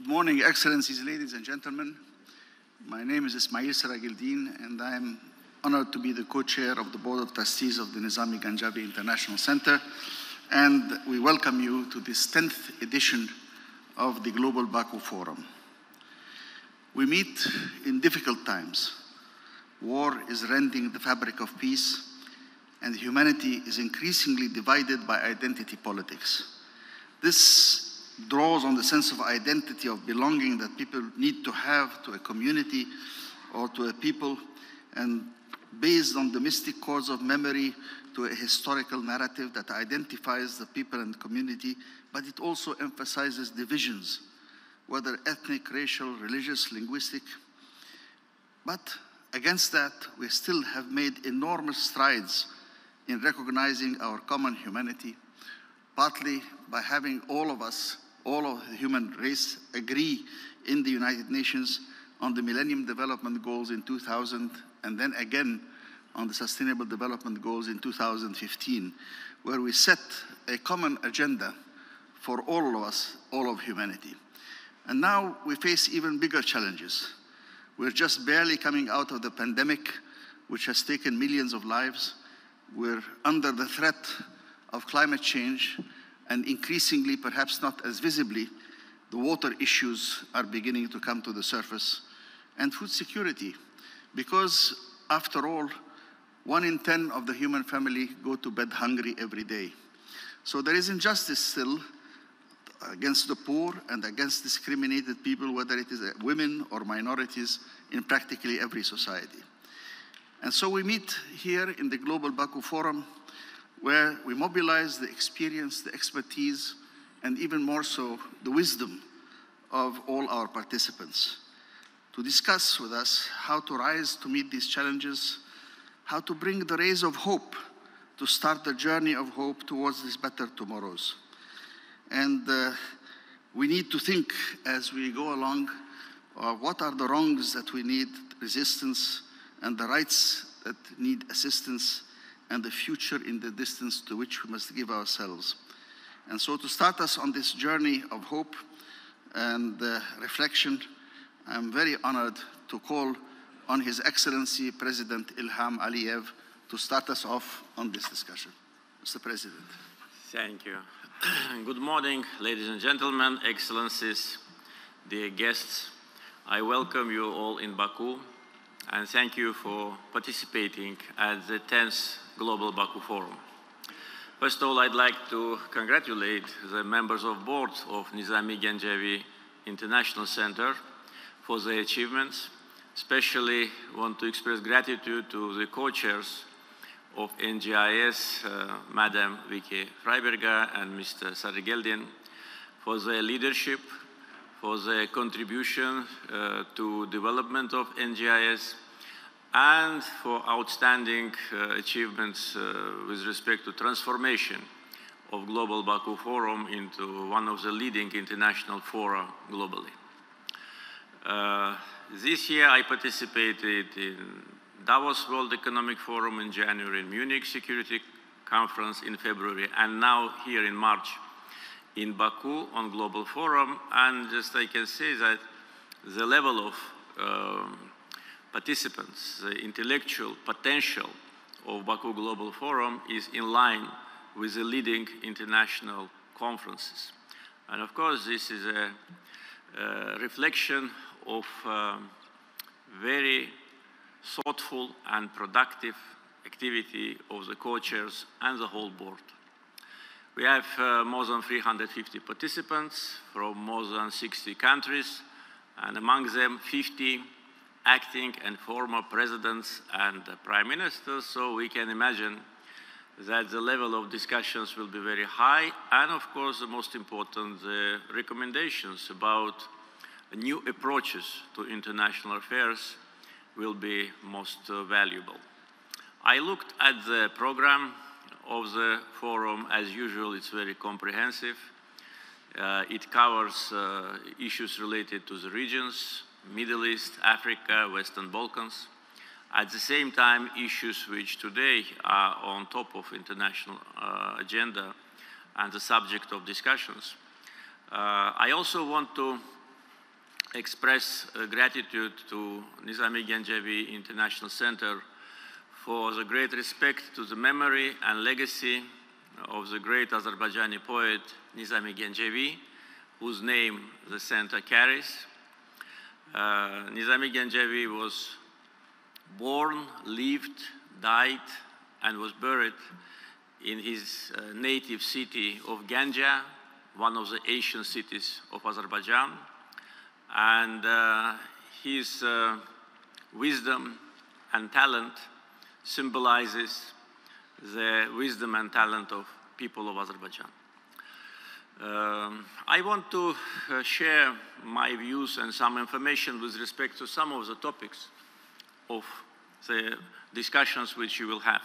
Good morning, Excellencies, ladies and gentlemen. My name is Ismail Siragildin, and I am honored to be the co-chair of the Board of Trustees of the Nizami Ganjavi International Center. And we welcome you to this 10th edition of the Global Bakü Forum. We meet in difficult times. War is rending the fabric of peace, and humanity is increasingly divided by identity politics. This draws on the sense of identity, of belonging that people need to have to a community or to a people, and based on the mystic cause of memory to a historical narrative that identifies the people and community, but it also emphasizes divisions, whether ethnic, racial, religious, linguistic. But against that, we still have made enormous strides in recognizing our common humanity, partly by having all of us, all of the human race, agree in the United Nations on the Millennium Development Goals in 2000, and then again on the Sustainable Development Goals in 2015, where we set a common agenda for all of us, all of humanity. And now we face even bigger challenges. We're just barely coming out of the pandemic, which has taken millions of lives. We're under the threat of climate change, and increasingly, perhaps not as visibly, the water issues are beginning to come to the surface, and food security, because after all, 1 in 10 of the human family go to bed hungry every day. So there is injustice still against the poor and against discriminated people, whether it is women or minorities, in practically every society. And so we meet here in the Global Bakü Forum, where we mobilize the experience, the expertise, and even more so, the wisdom of all our participants, to discuss with us how to rise to meet these challenges, how to bring the rays of hope, to start the journey of hope towards these better tomorrows. And we need to think as we go along, what are the wrongs that we need resistance, and the rights that need assistance, and the future in the distance to which we must give ourselves. And so to start us on this journey of hope and reflection, I'm very honored to call on His Excellency President Ilham Aliyev to start us off on this discussion. Mr. President. Thank you. Good morning, ladies and gentlemen, Excellencies, dear guests. I welcome you all in Baku, and thank you for participating at the 10th Global Bakü Forum. First of all, I'd like to congratulate the members of board of Nizami Ganjavi International Center for their achievements. Especially want to express gratitude to the co-chairs of NGIS, Madam Vicky Freiberger and Mr. Sarigeldin, for their leadership, for their contribution to development of NGIS, and for outstanding achievements with respect to transformation of Global Bakü Forum into one of the leading international fora globally. This year I participated in Davos World Economic Forum in January, in Munich Security Conference in February, and now here in March in Baku on Global Forum. And just I can say that the level of participants, the intellectual potential of Baku Global Forum is in line with the leading international conferences. And of course, this is a reflection of very thoughtful and productive activity of the co-chairs and the whole board. We have more than 350 participants from more than 60 countries, and among them 50 acting and former presidents and prime ministers, so we can imagine that the level of discussions will be very high, and of course the most important, the recommendations about new approaches to international affairs will be most valuable. I looked at the program of the forum. As usual, it's very comprehensive. It covers issues related to the regions, Middle East, Africa, Western Balkans. At the same time, issues which today are on top of international agenda and the subject of discussions. I also want to express gratitude to Nizami Ganjavi International Center for the great respect to the memory and legacy of the great Azerbaijani poet Nizami Ganjavi, whose name the center carries. Nizami Ganjavi was born, lived, died, and was buried in his native city of Ganja, one of the ancient cities of Azerbaijan. And his wisdom and talent symbolizes the wisdom and talent of people of Azerbaijan. I want to share my views and some information with respect to some of the topics of the discussions which you will have.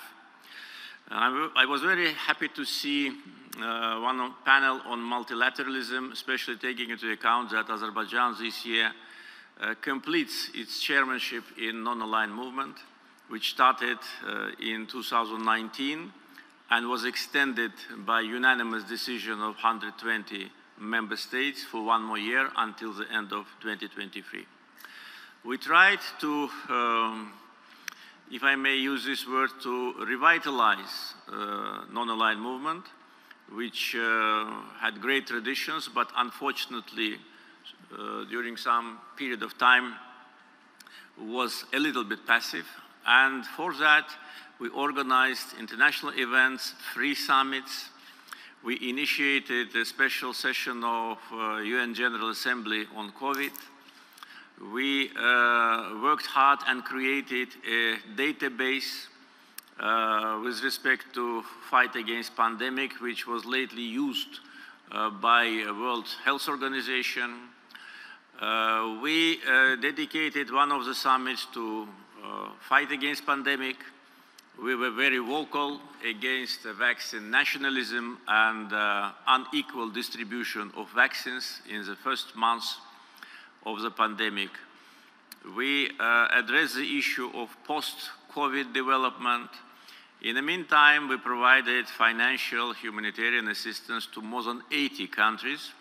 I was very happy to see one panel on multilateralism, especially taking into account that Azerbaijan this year completes its chairmanship in non-aligned movement, which started in 2019 and was extended by unanimous decision of 120 member states for one more year until the end of 2023. We tried to, if I may use this word, to revitalize non-aligned movement, which had great traditions, but unfortunately, during some period of time, was a little bit passive. And for that, we organized international events, free summits. We initiated a special session of UN General Assembly on COVID. We worked hard and created a database with respect to fight against pandemic, which was lately used by World Health Organization. We dedicated one of the summits to fight against pandemic. We were very vocal against vaccine nationalism and unequal distribution of vaccines in the first months of the pandemic. We addressed the issue of post-COVID development. In the meantime, we provided financial humanitarian assistance to more than 80 countries,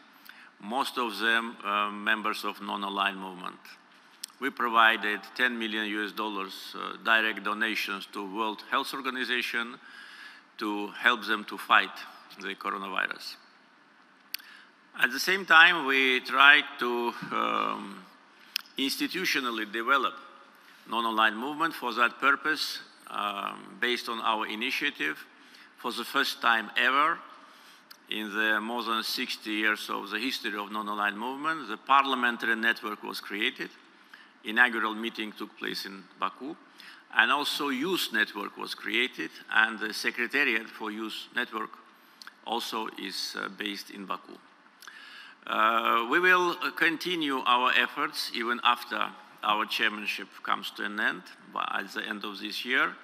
most of them members of non-aligned movement. We provided $10 million direct donations to World Health Organization to help them to fight the coronavirus. At the same time, we tried to institutionally develop non-aligned movement. For that purpose, based on our initiative, for the first time ever in the more than 60 years of the history of non-aligned movement, the parliamentary network was created. Inaugural meeting took place in Baku, and also youth network was created, and the secretariat for youth network also is based in Baku. We will continue our efforts even after our chairmanship comes to an end at the end of this year,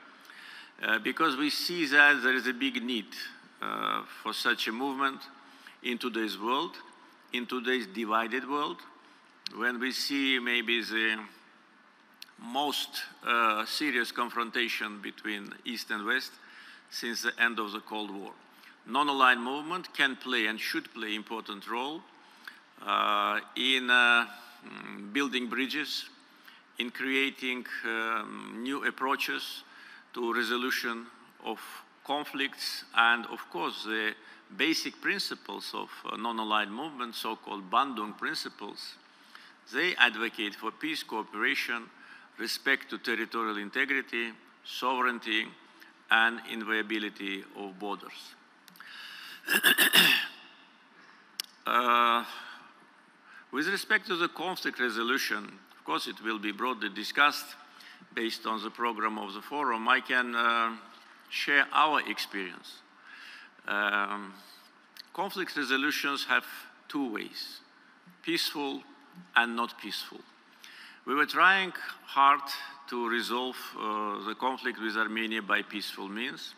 because we see that there is a big need for such a movement in today's world, in today's divided world, when we see maybe the most serious confrontation between East and West since the end of the Cold War. Non-aligned movement can play and should play an important role in building bridges, in creating new approaches to resolution of conflicts, and of course the basic principles of non-aligned movement, so-called Bandung principles. They advocate for peace, cooperation, respect to territorial integrity, sovereignty, and inviolability of borders. With respect to the conflict resolution, of course it will be broadly discussed based on the program of the forum. I can share our experience. Conflict resolutions have two ways: peaceful and not peaceful. We were trying hard to resolve the conflict with Armenia by peaceful means,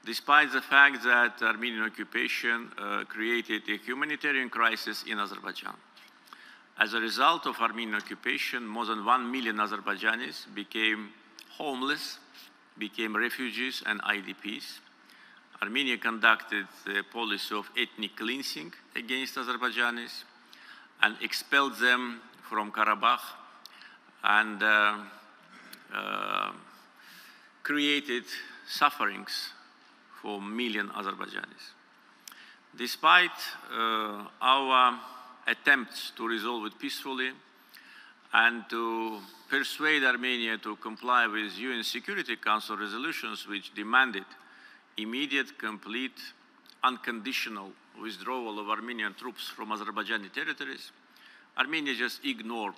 despite the fact that Armenian occupation created a humanitarian crisis in Azerbaijan. As a result of Armenian occupation, more than 1 million Azerbaijanis became homeless, became refugees and IDPs. Armenia conducted a policy of ethnic cleansing against Azerbaijanis and expelled them from Karabakh and created sufferings for millions of Azerbaijanis. Despite our attempts to resolve it peacefully and to persuade Armenia to comply with UN Security Council resolutions which demanded immediate, complete, unconditional withdrawal of Armenian troops from Azerbaijani territories, Armenia just ignored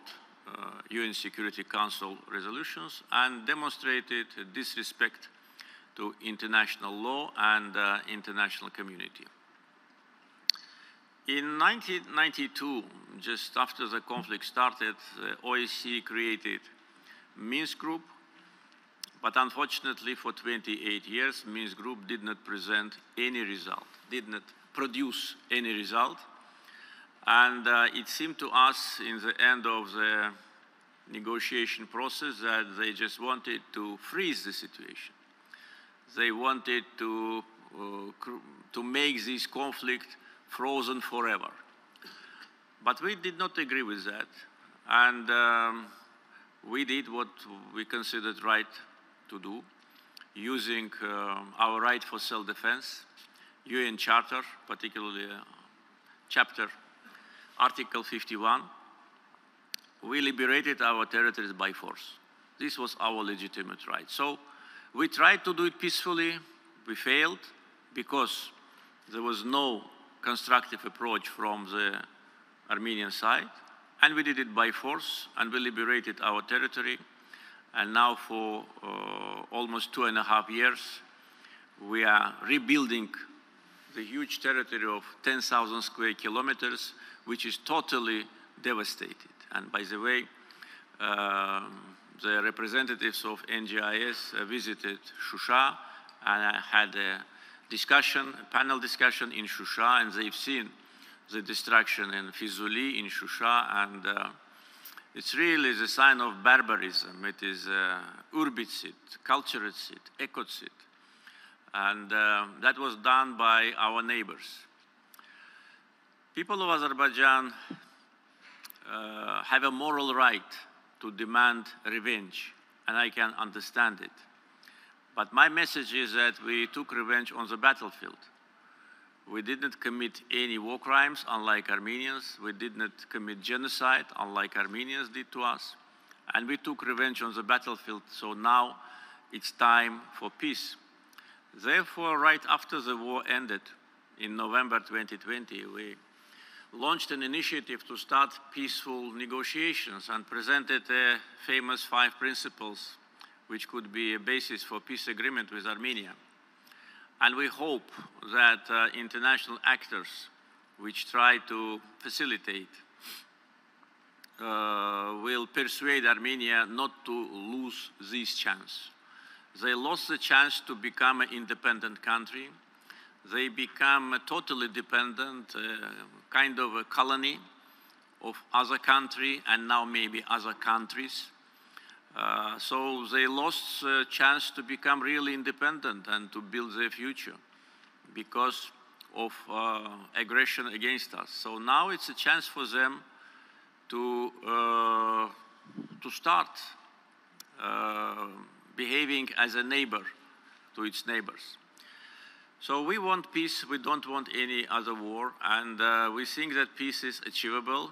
UN Security Council resolutions and demonstrated disrespect to international law and international community. In 1992, just after the conflict started, the OSCE created Minsk Group, but unfortunately for 28 years, Minsk Group did not present any result, did not produce any result. And it seemed to us in the end of the negotiation process that they just wanted to freeze the situation. They wanted to make this conflict frozen forever. But we did not agree with that. And we did what we considered right to do, using our right for self-defense, UN Charter, particularly chapter Article 51. We liberated our territories by force. This was our legitimate right. So we tried to do it peacefully. We failed because there was no constructive approach from the Armenian side. And we did it by force, and we liberated our territory. And now for almost 2.5 years, we are rebuilding the huge territory of 10,000 square kilometers, which is totally devastated. And by the way, the representatives of NGIS visited Shusha, and I had a discussion, a panel discussion in Shusha, and they've seen the destruction in Fizuli, in Shusha, and it's really the sign of barbarism. It is urbicide, culturicide, ecocide. And that was done by our neighbors. People of Azerbaijan have a moral right to demand revenge, and I can understand it. But my message is that we took revenge on the battlefield. We did not commit any war crimes, unlike Armenians. We did not commit genocide, unlike Armenians did to us. And we took revenge on the battlefield, so now it's time for peace. Therefore, right after the war ended, in November 2020, we launched an initiative to start peaceful negotiations and presented the famous 5 principles, which could be a basis for peace agreement with Armenia. And we hope that international actors which try to facilitate will persuade Armenia not to lose this chance. They lost the chance to become an independent country. They become totally dependent, kind of a colony of other country and now maybe other countries. So they lost the chance to become really independent and to build their future because of aggression against us. So now it's a chance for them to start behaving as a neighbor to its neighbors. So we want peace, we don't want any other war, and we think that peace is achievable.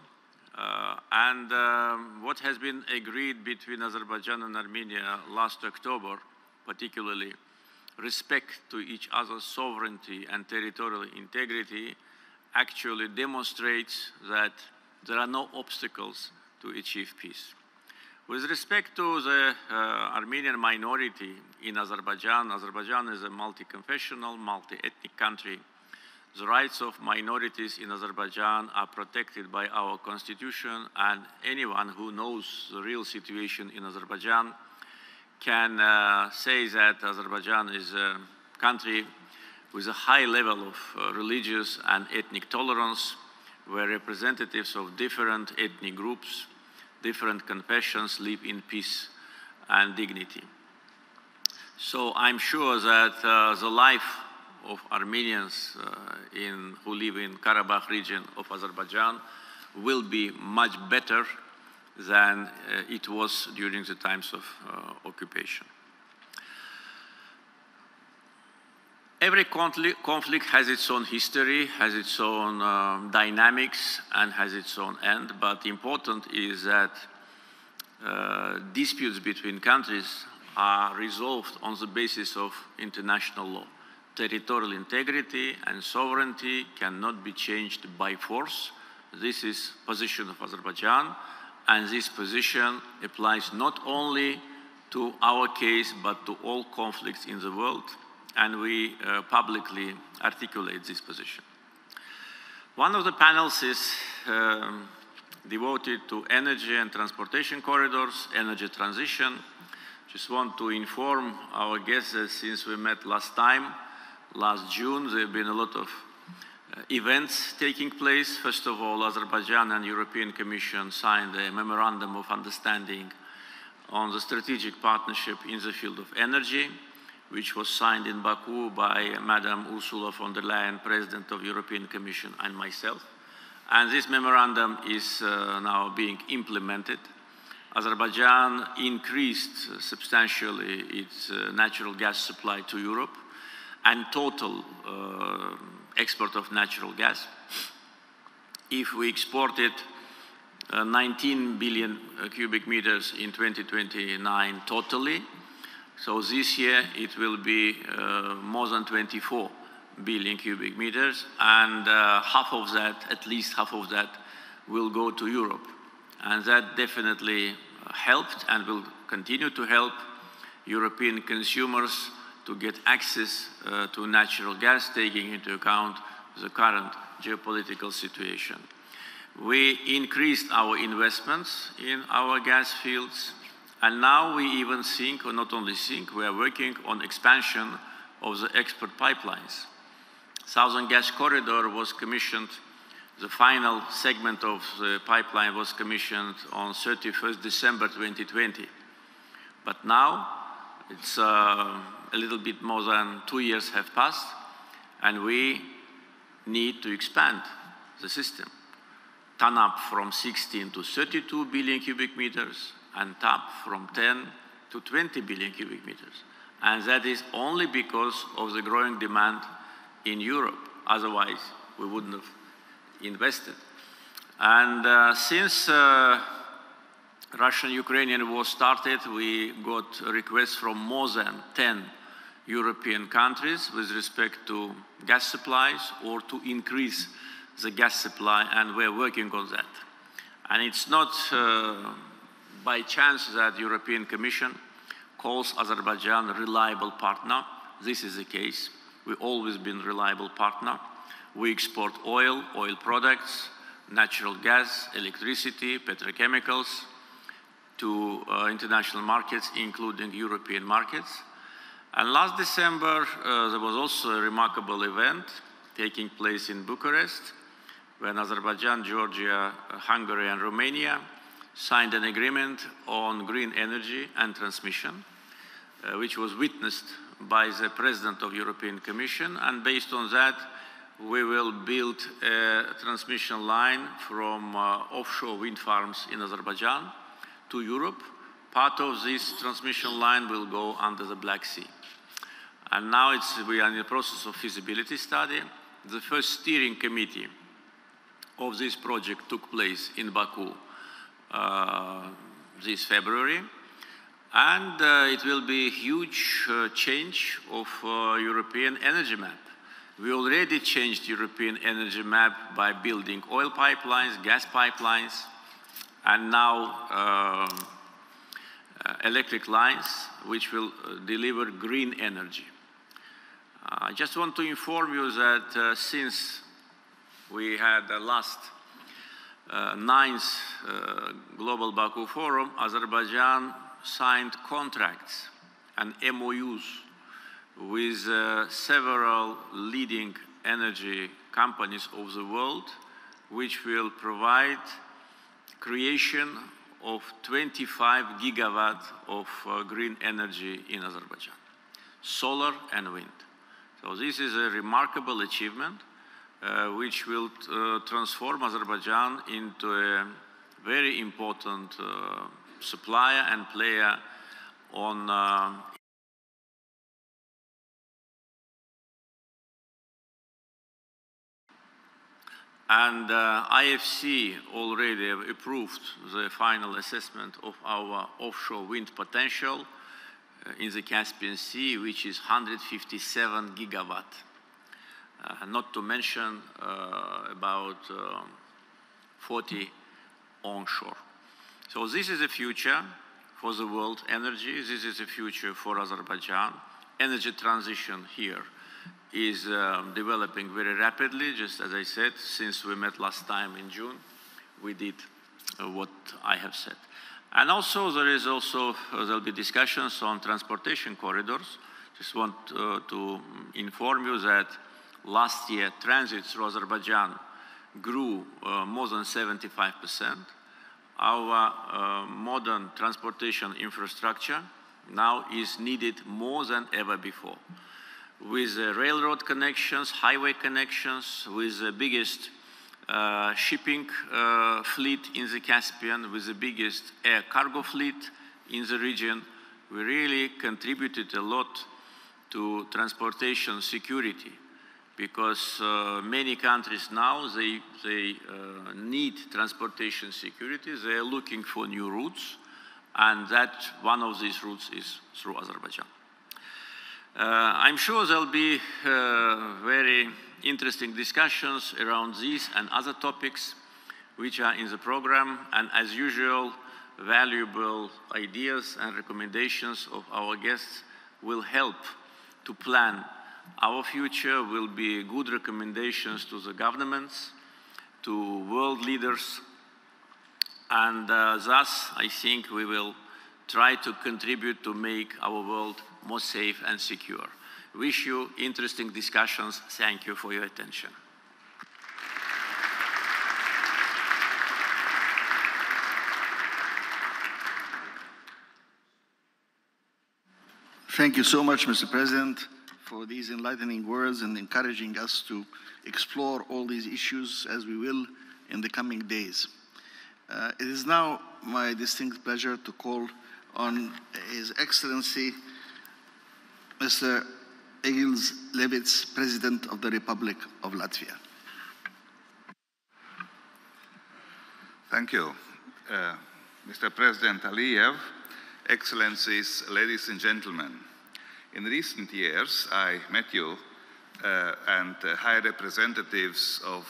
What has been agreed between Azerbaijan and Armenia last October, particularly respect to each other's sovereignty and territorial integrity, actually demonstrates that there are no obstacles to achieve peace. With respect to the Armenian minority in Azerbaijan, Azerbaijan is a multi-confessional, multi-ethnic country. The rights of minorities in Azerbaijan are protected by our constitution, and anyone who knows the real situation in Azerbaijan can say that Azerbaijan is a country with a high level of religious and ethnic tolerance, where representatives of different ethnic groups, different confessions live in peace and dignity. So I'm sure that the life of Armenians who live in Karabakh region of Azerbaijan will be much better than it was during the times of occupation. Every conflict has its own history, has its own dynamics, and has its own end, but important is that disputes between countries are resolved on the basis of international law. Territorial integrity and sovereignty cannot be changed by force. This is the position of Azerbaijan, and this position applies not only to our case, but to all conflicts in the world, and we publicly articulate this position. One of the panels is devoted to energy and transportation corridors, energy transition. Just want to inform our guests that since we met last time, last June, there have been a lot of events taking place. First of all, Azerbaijan and European Commission signed a memorandum of understanding on the strategic partnership in the field of energy, which was signed in Baku by Madam Ursula von der Leyen, President of European Commission, and myself. And this memorandum is now being implemented. Azerbaijan increased substantially its natural gas supply to Europe and total export of natural gas. If we exported 19 billion cubic meters in 2029 totally, so this year it will be more than 24 billion cubic meters, and half of that, at least half of that, will go to Europe. And that definitely helped and will continue to help European consumers to get access to natural gas, taking into account the current geopolitical situation. We increased our investments in our gas fields, and now we even think, or not only think, we are working on expansion of the export pipelines. Southern Gas Corridor was commissioned, the final segment of the pipeline was commissioned on 31st December 2020. But now, it's a little bit more than 2 years have passed, and we need to expand the system. TANAP from 16 to 32 billion cubic meters, and TAP from 10 to 20 billion cubic meters. And that is only because of the growing demand in Europe. Otherwise, we wouldn't have invested. And since Russian-Ukrainian war started, we got requests from more than 10 European countries with respect to gas supplies or to increase the gas supply, and we're working on that. And it's not by chance that the European Commission calls Azerbaijan a reliable partner. This is the case. We've always been a reliable partner. We export oil, oil products, natural gas, electricity, petrochemicals to international markets, including European markets. And last December, there was also a remarkable event taking place in Bucharest, when Azerbaijan, Georgia, Hungary, and Romania signed an agreement on green energy and transmission, which was witnessed by the President of the European Commission. And based on that, we will build a transmission line from offshore wind farms in Azerbaijan to Europe. Part of this transmission line will go under the Black Sea. And now we are in the process of feasibility study. The first steering committee of this project took place in Baku this February. And it will be a huge change of European energy map. We already changed European energy map by building oil pipelines, gas pipelines, and now electric lines, which will deliver green energy. I just want to inform you that since we had the last 9th Global Baku Forum, Azerbaijan signed contracts and MOUs with several leading energy companies of the world, which will provide creation of 25 gigawatt of green energy in Azerbaijan, solar and wind. So this is a remarkable achievement which will transform Azerbaijan into a very important supplier and player on and IFC already approved the final assessment of our offshore wind potential in the Caspian Sea, which is 157 gigawatt. Not to mention about 40 onshore. So this is the future for the world energy. This is the future for Azerbaijan. Energy transition here is developing very rapidly. Just as I said, since we met last time in June, we did what I have said. And also there'll be discussions on transportation corridors. Just want to inform you that last year transit through Azerbaijan grew more than 75%. Our modern transportation infrastructure now is needed more than ever before. With railroad connections, highway connections, with the biggest shipping fleet in the Caspian, with the biggest air cargo fleet in the region, we really contributed a lot to transportation security, because many countries now, they need transportation security. They are looking for new routes, and that one of these routes is through Azerbaijan. I'm sure there'll be very interesting discussions around these and other topics which are in the program, and as usual, valuable ideas and recommendations of our guests will help to plan our future, will be good recommendations to the governments, to world leaders, and thus I think we will try to contribute to make our world more safe and secure. Wish you interesting discussions. Thank you for your attention. Thank you so much, Mr. President, for these enlightening words and encouraging us to explore all these issues as we will in the coming days. It is now my distinct pleasure to call on His Excellency Mr. Egils Levits, President of the Republic of Latvia. Thank you. Mr. President Aliyev, Excellencies, ladies and gentlemen, in recent years I met you and high representatives of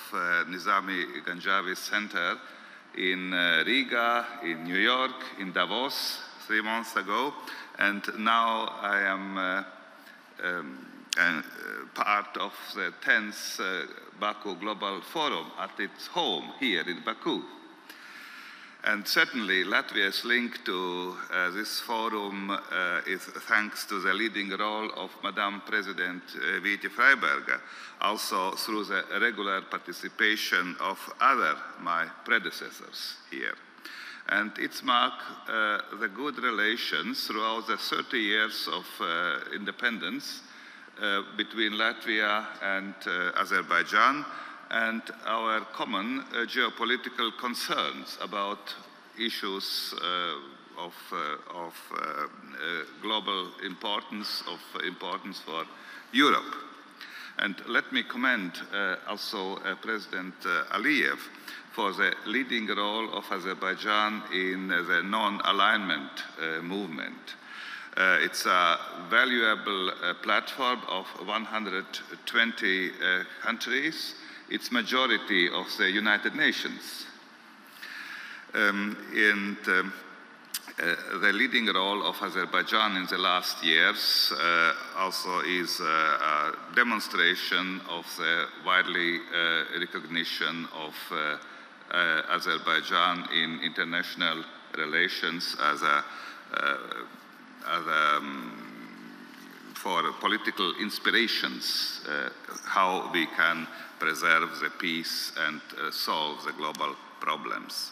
Nizami Ganjavi Center in Riga, in New York, in Davos 3 months ago, and now I am part of the 10th Baku Global Forum at its home here in Baku. And certainly Latvia's link to this forum is thanks to the leading role of Madam President Vīķe Freiberga, also through the regular participation of my predecessors here. And it's marked the good relations throughout the 30 years of independence between Latvia and Azerbaijan, and our common geopolitical concerns about issues of global importance, for Europe. And let me commend also President Aliyev for the leading role of Azerbaijan in the non-alignment movement. It's a valuable platform of 120 countries. It's majority of the United Nations. The leading role of Azerbaijan in the last years also is a demonstration of the widely recognition of Azerbaijan in international relations as for political inspirations, how we can preserve the peace and solve the global problems.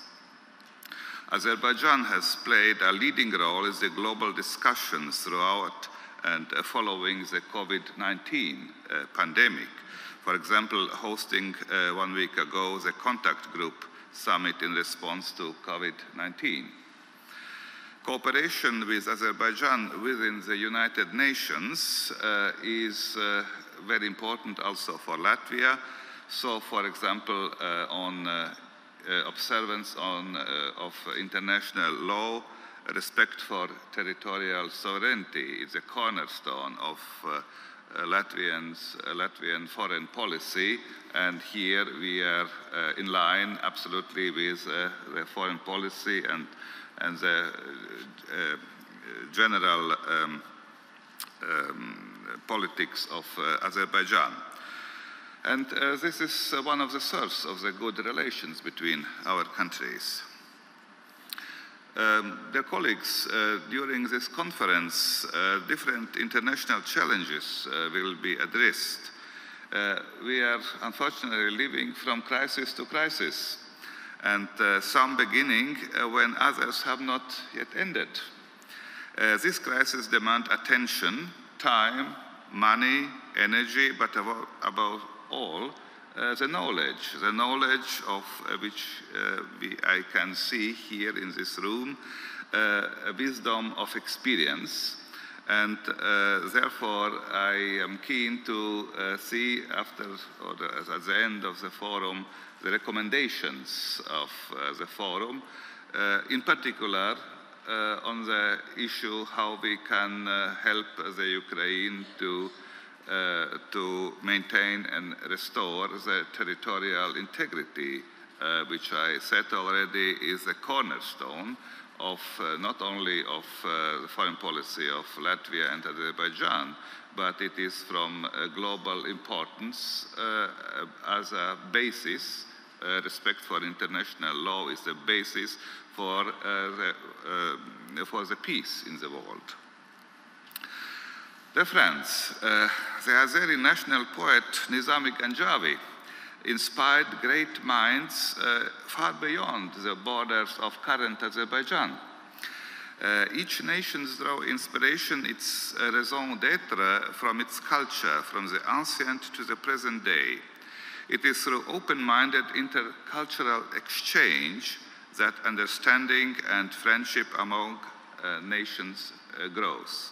Azerbaijan has played a leading role in the global discussions throughout and following the COVID-19 pandemic. For example, hosting 1 week ago the contact group summit in response to COVID-19. Cooperation with Azerbaijan within the United Nations is very important also for Latvia. So, for example, on observance of international law, respect for territorial sovereignty is a cornerstone of Latvian foreign policy, and here we are in line absolutely with the foreign policy and the general politics of Azerbaijan. And this is one of the sources of the good relations between our countries. Dear colleagues, during this conference, different international challenges will be addressed. We are unfortunately living from crisis to crisis, and some beginning when others have not yet ended. This crisis demands attention, time, money, energy, but above all, the knowledge of which I can see here in this room, wisdom of experience. And therefore, I am keen to see after, or at the end of the forum, the recommendations of the forum, in particular on the issue how we can help the Ukraine to maintain and restore the territorial integrity, which I said already is a cornerstone of not only of the foreign policy of Latvia and Azerbaijan, but it is from global importance as a basis. Respect for international law is the basis for the peace in the world. Dear friends, the Azeri national poet Nizami Ganjavi inspired great minds far beyond the borders of current Azerbaijan. Each nation draws inspiration, its raison d'etre, from its culture, from the ancient to the present day. It is through open-minded intercultural exchange that understanding and friendship among nations grows.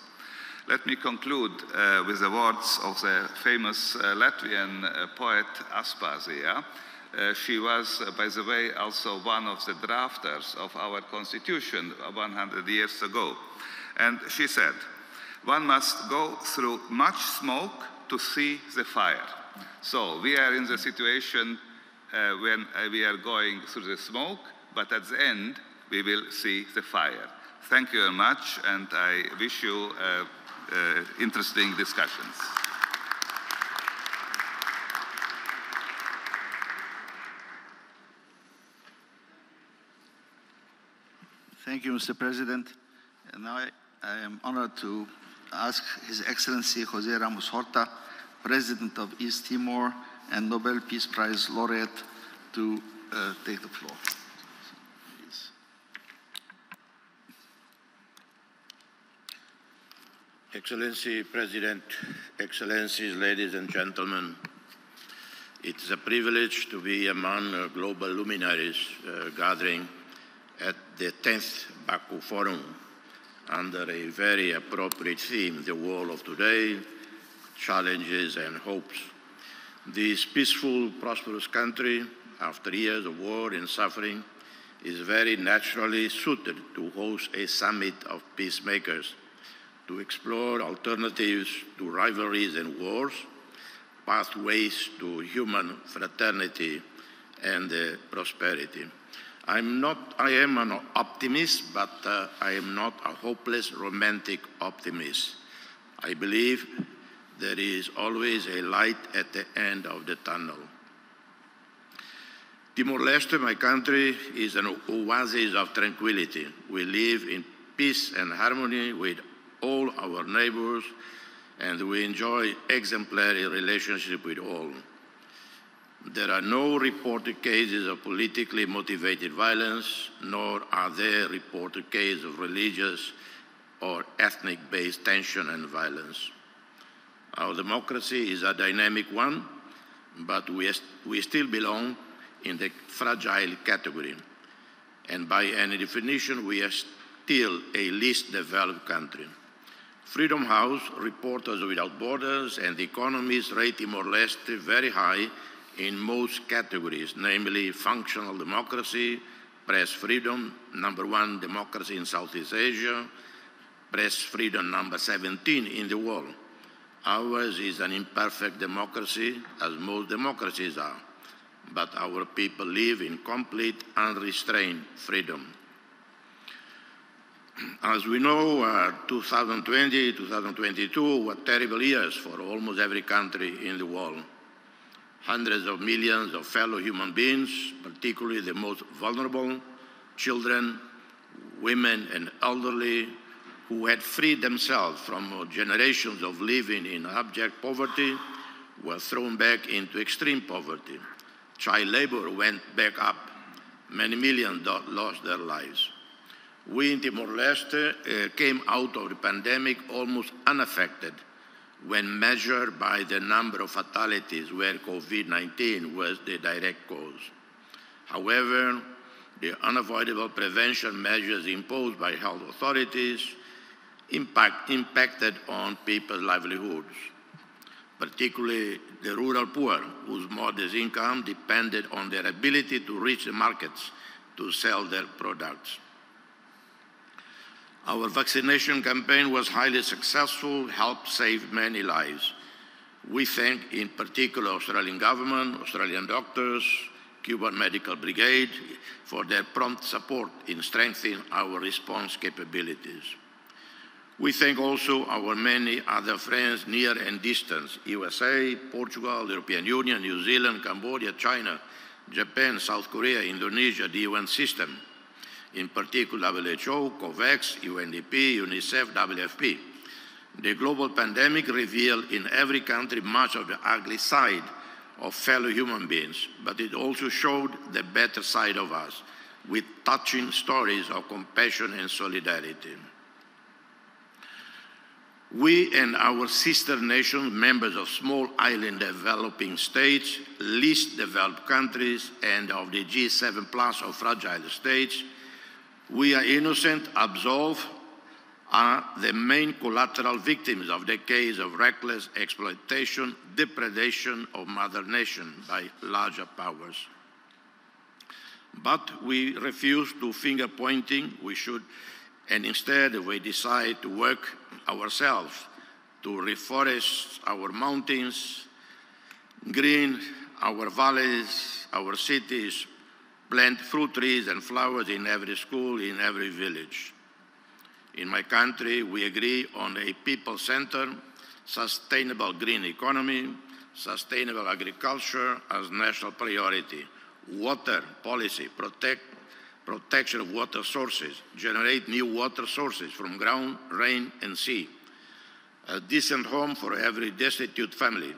Let me conclude with the words of the famous Latvian poet Aspazija. She was, by the way, also one of the drafters of our constitution 100 years ago. And she said, "One must go through much smoke to see the fire." So we are in the situation when we are going through the smoke, but at the end, we will see the fire. Thank you very much, and I wish you interesting discussions. Thank you, Mr. President. And now I am honored to ask His Excellency José Ramos Horta, President of East Timor and Nobel Peace Prize laureate, to take the floor. Please. Excellency President, Excellencies, ladies and gentlemen, it is a privilege to be among global luminaries gathering at the 10th Bakü Forum under a very appropriate theme, the world of today, challenges and hopes. This peaceful, prosperous country, after years of war and suffering, is very naturally suited to host a summit of peacemakers, to explore alternatives to rivalries and wars, pathways to human fraternity and prosperity. I am an optimist, but I am not a hopeless romantic optimist. I believe there is always a light at the end of the tunnel. Timor-Leste, my country, is an oasis of tranquility. We live in peace and harmony with all our neighbors, and we enjoy exemplary relationship with all. There are no reported cases of politically motivated violence, nor are there reported cases of religious or ethnic-based tension and violence. Our democracy is a dynamic one, but we still belong in the fragile category. And by any definition, we are still a least developed country. Freedom House, Reporters Without Borders, and The Economist rate Timor-Leste very high in most categories, namely functional democracy, press freedom, #1 democracy in Southeast Asia, press freedom #17 in the world. Ours is an imperfect democracy, as most democracies are, but our people live in complete, unrestrained freedom. As we know, 2020, 2022 were terrible years for almost every country in the world. Hundreds of millions of fellow human beings, particularly the most vulnerable, children, women, and elderly, who had freed themselves from generations of living in abject poverty, were thrown back into extreme poverty. Child labor went back up. Many millions lost their lives. We in Timor-Leste came out of the pandemic almost unaffected when measured by the number of fatalities where COVID-19 was the direct cause. However, the unavoidable prevention measures imposed by health authorities impacted on people's livelihoods, particularly the rural poor, whose modest income depended on their ability to reach the markets to sell their products. Our vaccination campaign was highly successful, helped save many lives. We thank in particular Australian government, Australian doctors, Cuban Medical Brigade for their prompt support in strengthening our response capabilities. We thank also our many other friends near and distant, USA, Portugal, the European Union, New Zealand, Cambodia, China, Japan, South Korea, Indonesia, the UN system, in particular WHO, COVAX, UNDP, UNICEF, WFP. The global pandemic revealed in every country much of the ugly side of fellow human beings, but it also showed the better side of us, with touching stories of compassion and solidarity. We and our sister nations, members of small island developing states, least developed countries, and of the G7 plus of fragile states, we are innocent, absolved, are the main collateral victims of decades of reckless exploitation, depredation of Mother Nation by larger powers. But we refuse to finger pointing, and instead we decide to work ourselves to reforest our mountains, green our valleys, our cities, plant fruit trees and flowers in every school, in every village. In my country, we agree on a people-centered, sustainable green economy, sustainable agriculture as national priority, water policy, protection of water sources, generate new water sources from ground, rain, and sea, a decent home for every destitute family,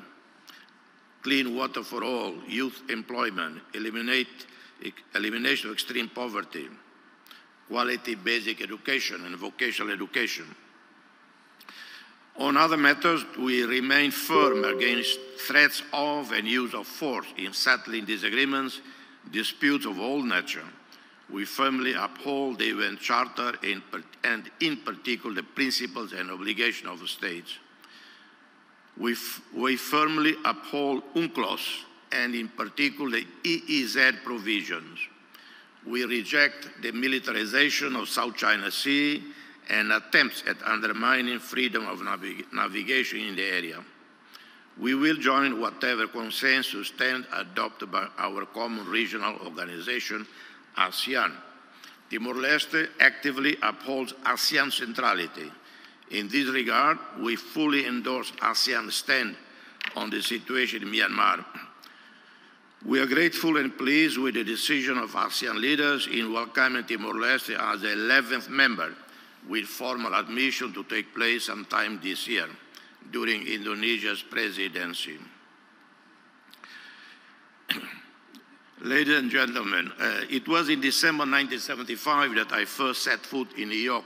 clean water for all, youth employment, elimination of extreme poverty, quality basic education and vocational education. On other matters, we remain firm against threats of and use of force in settling disagreements, disputes of all nature. We firmly uphold the UN Charter and in particular the principles and obligations of the states. We firmly uphold UNCLOS and in particular the EEZ provisions. We reject the militarization of South China Sea and attempts at undermining freedom of navigation in the area. We will join whatever consensus stands adopted by our common regional organization, ASEAN. Timor-Leste actively upholds ASEAN centrality. In this regard, we fully endorse ASEAN's stand on the situation in Myanmar. We are grateful and pleased with the decision of ASEAN leaders in welcoming Timor-Leste as the 11th member, with formal admission to take place sometime this year during Indonesia's presidency. Ladies and gentlemen, it was in December 1975 that I first set foot in New York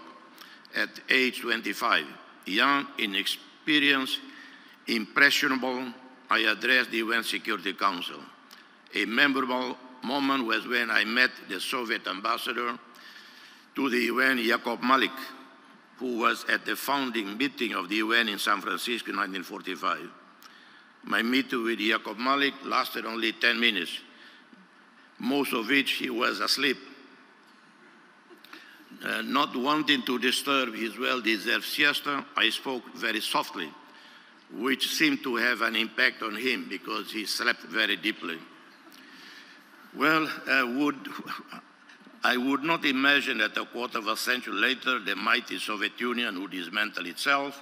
at age 25. Young, inexperienced, impressionable, I addressed the UN Security Council. A memorable moment was when I met the Soviet ambassador to the UN, Yakov Malik, who was at the founding meeting of the UN in San Francisco in 1945. My meeting with Yakov Malik lasted only 10 minutes, most of which he was asleep. Not wanting to disturb his well-deserved siesta, I spoke very softly, which seemed to have an impact on him because he slept very deeply. Well, I would not imagine that a quarter of a century later, the mighty Soviet Union would dismantle itself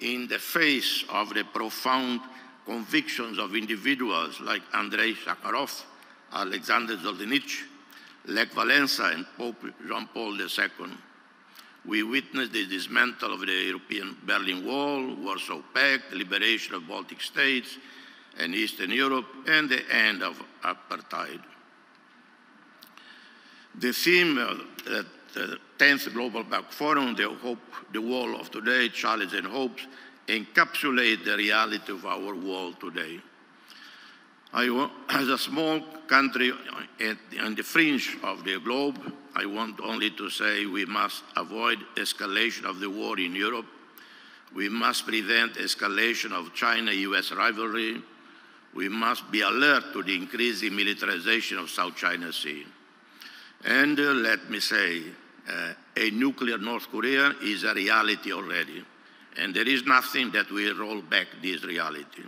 in the face of the profound convictions of individuals like Andrei Sakharov, Alexander Solzhenitsyn, Lech Walesa, and Pope Jean Paul II. We witnessed the dismantle of the European Berlin Wall, Warsaw Pact, the liberation of Baltic states and Eastern Europe, and the end of apartheid. The theme of the 10th Global Bakü Forum, the world of today, challenges and hopes, encapsulate the reality of our world today. As a small country on the fringe of the globe, I want only to say we must avoid escalation of the war in Europe. We must prevent escalation of China-US rivalry. We must be alert to the increasing militarization of South China Sea. And let me say, a nuclear North Korea is a reality already, and there is nothing that will roll back this reality.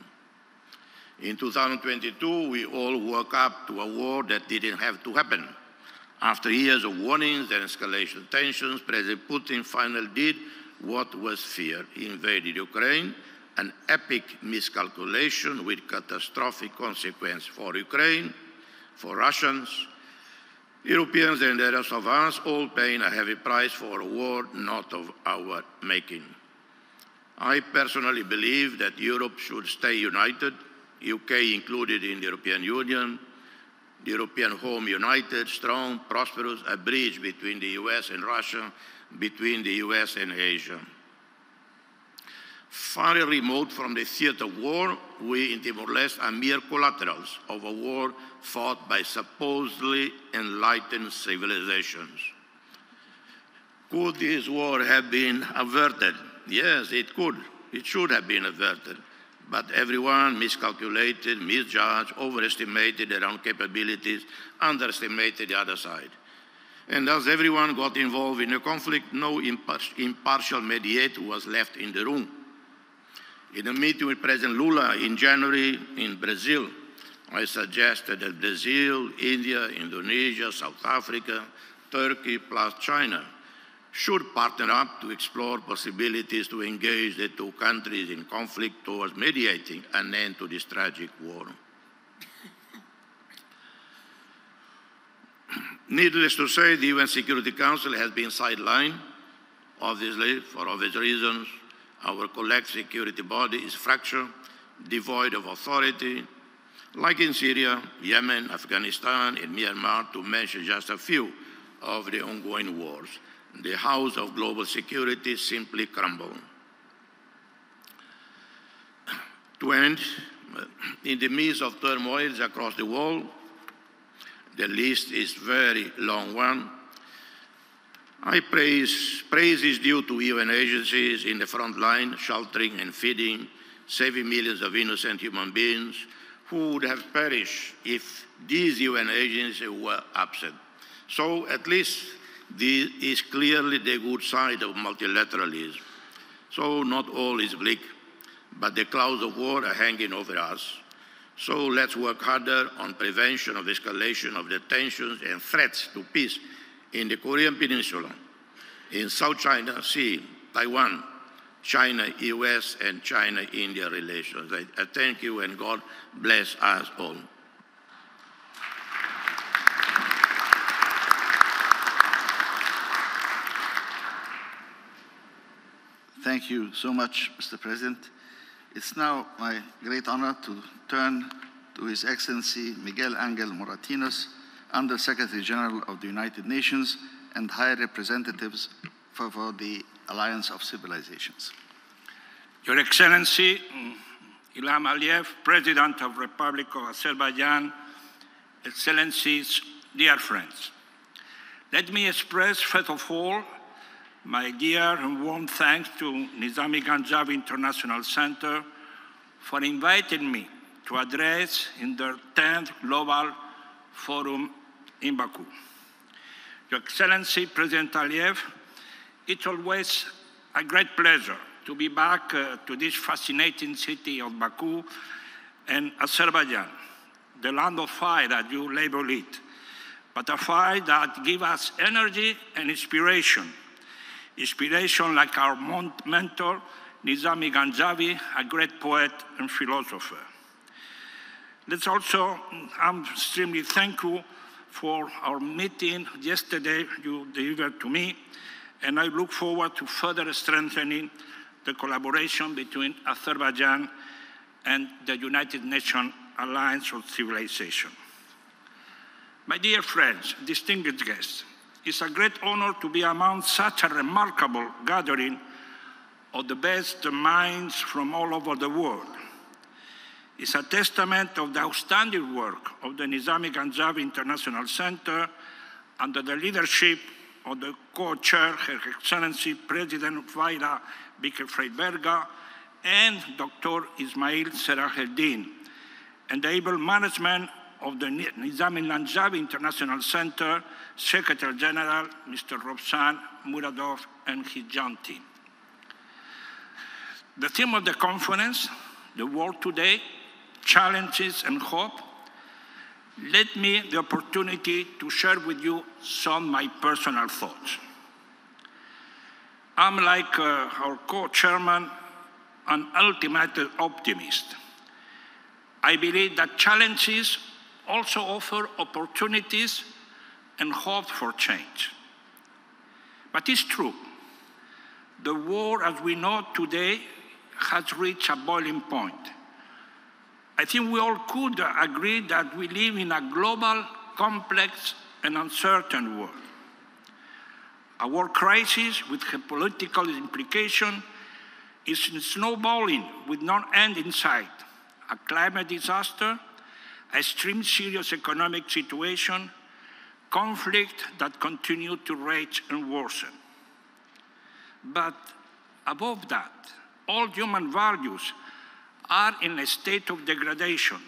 In 2022, we all woke up to a war that didn't have to happen. After years of warnings and escalation tensions, President Putin finally did what was feared. He invaded Ukraine, an epic miscalculation with catastrophic consequences for Ukraine, for Russians, Europeans, and the rest of us, all paying a heavy price for a war not of our making. I personally believe that Europe should stay united, UK included in the European Union, the European home united, strong, prosperous, a bridge between the US and Russia, between the US and Asia. Far remote from the theater of war, we in Timor-Leste are mere collaterals of a war fought by supposedly enlightened civilizations. Could this war have been averted? Yes, it could. It should have been averted. But everyone miscalculated, misjudged, overestimated their own capabilities, underestimated the other side. And as everyone got involved in the conflict, no impartial mediator was left in the room. In a meeting with President Lula in January in Brazil, I suggested that Brazil, India, Indonesia, South Africa, Turkey, plus China should partner up to explore possibilities to engage the two countries in conflict towards mediating an end to this tragic war. Needless to say, the UN Security Council has been sidelined, obviously, for obvious reasons. Our collective security body is fractured, devoid of authority, like in Syria, Yemen, Afghanistan, and Myanmar, to mention just a few of the ongoing wars. The house of global security simply crumbled. To end, in the midst of turmoils across the world, the list is very long one. Praise is due to UN agencies in the front line, sheltering and feeding, saving millions of innocent human beings who would have perished if these UN agencies were absent. So at least this is clearly the good side of multilateralism. So not all is bleak, but the clouds of war are hanging over us. So let's work harder on prevention of escalation of the tensions and threats to peace in the Korean Peninsula, in South China Sea, Taiwan, China-US, and China-India relations. I thank you, and God bless us all. Thank you so much, Mr. President. It's now my great honor to turn to His Excellency Miguel Angel Moratinos, Under Secretary General of the United Nations and High Representatives for the Alliance of Civilizations. Your Excellency, Ilham Aliyev, President of Republic of Azerbaijan, Excellencies, dear friends, let me express, first of all, my dear and warm thanks to Nizami Ganjavi International Center for inviting me to address in their 10th Global Forum in Baku. Your Excellency, President Aliyev, it's always a great pleasure to be back to this fascinating city of Baku and Azerbaijan, the land of fire that you label it, but a fire that gives us energy and inspiration. Inspiration like our mentor, Nizami Ganjavi, a great poet and philosopher. I'm extremely thankful for our meeting yesterday you delivered to me, and I look forward to further strengthening the collaboration between Azerbaijan and the United Nations Alliance of Civilization. My dear friends, distinguished guests, it's a great honor to be among such a remarkable gathering of the best minds from all over the world. It's a testament of the outstanding work of the Nizami Ganjavi International Center under the leadership of the co-chair, Her Excellency President Vaira Bike-Freiberga and Dr. Ismail Serajeddin, and the able management of the Nizami Ganjavi International Center, Secretary General, Mr. Robsan Muradov, and his joint team. The theme of the conference, the world today, challenges and hope, let me the opportunity to share with you some of my personal thoughts. I'm like our co-chairman, an ultimate optimist. I believe that challenges also offer opportunities and hope for change. But it's true, the world as we know today has reached a boiling point. I think we all could agree that we live in a global, complex, and uncertain world. A world crisis with geopolitical implications is snowballing with no end in sight. A climate disaster, an extreme serious economic situation, conflict that continue to rage and worsen. But above that, all human values are in a state of degradation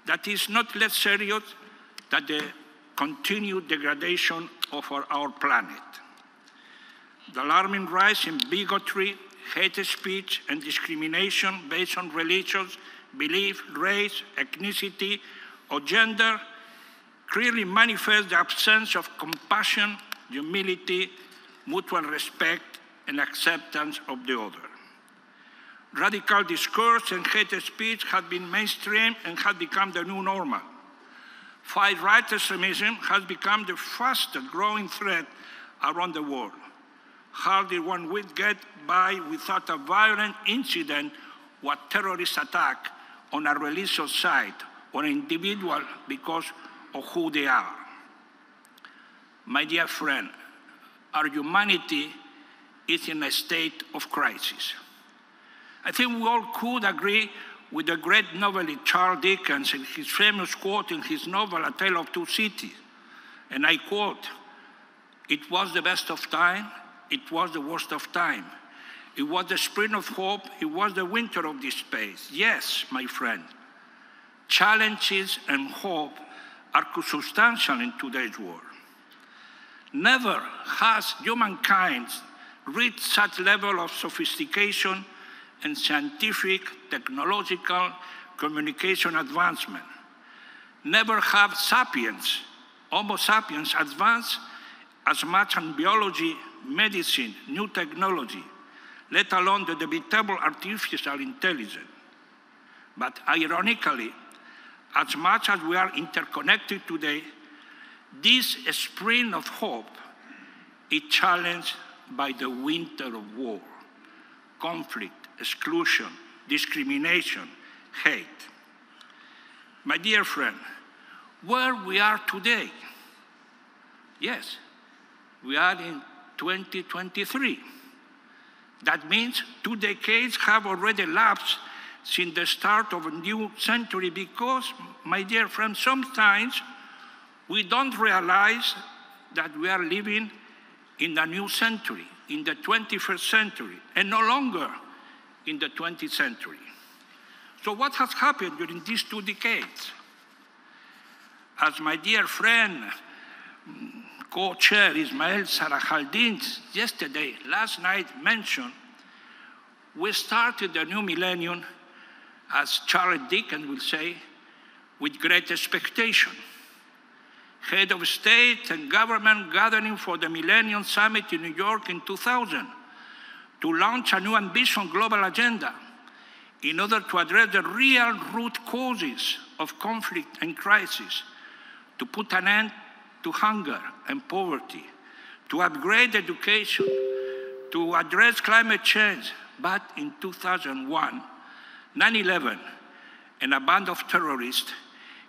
that is not less serious than the continued degradation of our planet. The alarming rise in bigotry, hate speech, and discrimination based on religious belief, race, ethnicity, or gender clearly manifests the absence of compassion, humility, mutual respect, and acceptance of the other. Radical discourse and hate speech have been mainstream and have become the new normal. Far-right extremism has become the fastest growing threat around the world. Hardly one week get by without a violent incident or terrorist attack on a religious site or an individual because of who they are. My dear friend, our humanity is in a state of crisis. I think we all could agree with the great novelist Charles Dickens and his famous quote in his novel, A Tale of Two Cities. And I quote, "It was the best of time, it was the worst of time. It was the spring of hope, it was the winter of despair." Yes, my friend, challenges and hope are consubstantial in today's world. Never has humankind reached such level of sophistication and scientific, technological, communication advancement. Never have sapiens, Homo sapiens, advanced as much in biology, medicine, new technology, let alone the debatable artificial intelligence. But ironically, as much as we are interconnected today, this spring of hope is challenged by the winter of war, conflict, exclusion, discrimination, hate. My dear friend, where we are today? Yes, we are in 2023. That means 2 decades have already elapsed since the start of a new century, because, my dear friends, sometimes we don't realize that we are living in a new century, in the 21st century, and no longer in the 20th century. So what has happened during these 2 decades? As my dear friend, co-chair Ismail Sarahaldin last night mentioned, we started the new millennium, as Charles Dickens will say, with great expectation. Head of state and government gathering for the Millennium Summit in New York in 2000 to launch a new ambitious global agenda in order to address the real root causes of conflict and crisis, to put an end to hunger and poverty, to upgrade education, to address climate change. But in 2001, 9/11 and a band of terrorists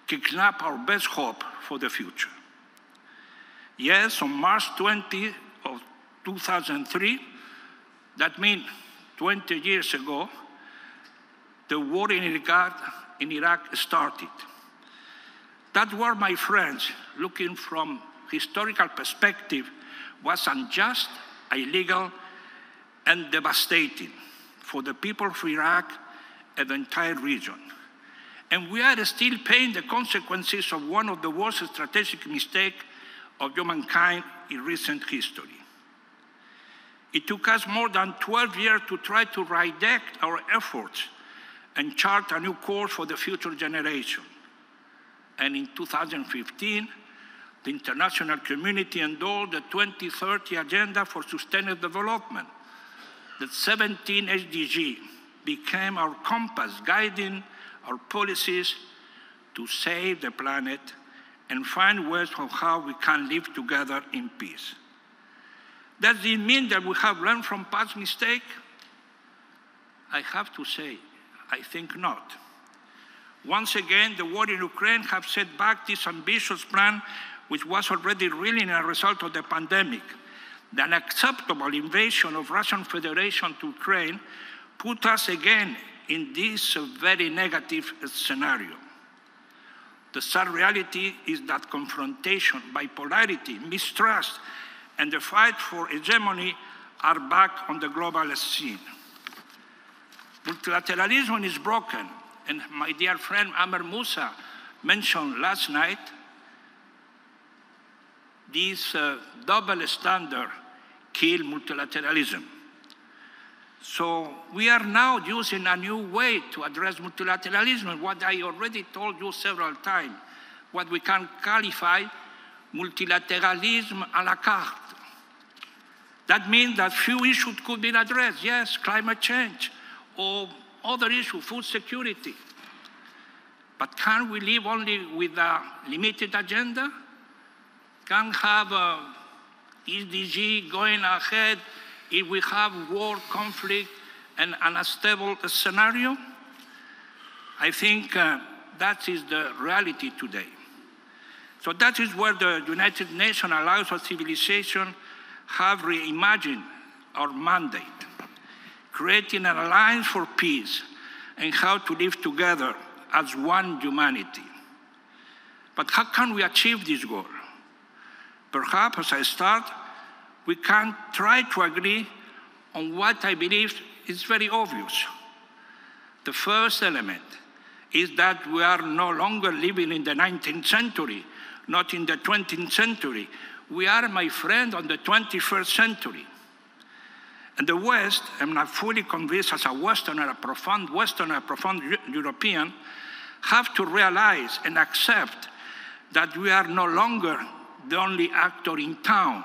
kidnapped our best hope for the future. Yes, on March 20 of 2003, that means 20 years ago, the war in Iraq started. That war, my friends, looking from historical perspective, was unjust, illegal, and devastating for the people of Iraq and the entire region. And we are still paying the consequences of one of the worst strategic mistakes of humankind in recent history. It took us more than 12 years to try to redirect our efforts and chart a new course for the future generation. And in 2015, the international community endorsed the 2030 Agenda for Sustainable Development. The 17 SDGs became our compass guiding our policies to save the planet and find ways of how we can live together in peace. Does it mean that we have learned from past mistakes? I have to say, I think not. Once again, the war in Ukraine has set back this ambitious plan, which was already reeling as a result of the pandemic. The unacceptable invasion of Russian Federation to Ukraine put us again in this very negative scenario. The sad reality is that confrontation, bipolarity, mistrust, and the fight for hegemony are back on the global scene. Multilateralism is broken, and my dear friend Amr Moussa mentioned last night this double standard kill multilateralism. So we are now using a new way to address multilateralism, what I already told you several times, what we can qualify multilateralism à la carte. That means that few issues could be addressed, yes, climate change, or other issues, food security. But can we live only with a limited agenda? Can have a SDG going ahead if we have war, conflict, and an unstable scenario? I think that is the reality today. So that is where the United Nations Alliance of Civilization have reimagined our mandate, creating an alliance for peace and how to live together as one humanity. But how can we achieve this goal? Perhaps, as I start, we can try to agree on what I believe is very obvious. The first element is that we are no longer living in the 19th century, not in the 20th century. We are, my friend, on the 21st century. And the West, I'm not fully convinced as a Westerner, a profound European, have to realize and accept that we are no longer the only actor in town,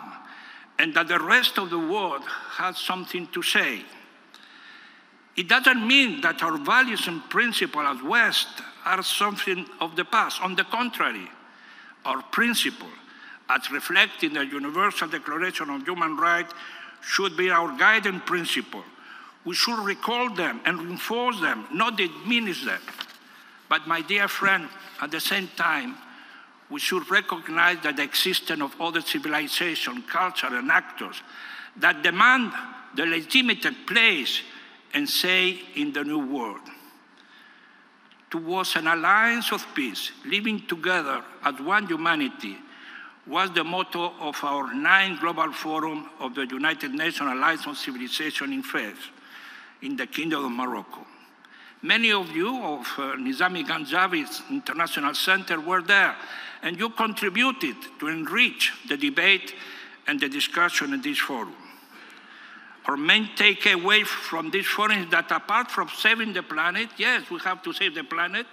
and that the rest of the world has something to say. It doesn't mean that our values and principles as West are something of the past. On the contrary, our principles, as reflected in the Universal Declaration of Human Rights, should be our guiding principle. We should recall them and reinforce them, not diminish them. But my dear friend, at the same time, we should recognize that the existence of other civilizations, culture, and actors that demand the legitimate place and say in the new world. towards an alliance of peace, living together as one humanity, was the motto of our 9th Global Forum of the United Nations Alliance on Civilization in Faith in the Kingdom of Morocco. Many of you of Nizami Ganjavi's International Center were there, and you contributed to enrich the debate and the discussion in this forum. Our main takeaway from this forum is that apart from saving the planet, yes, we have to save the planet,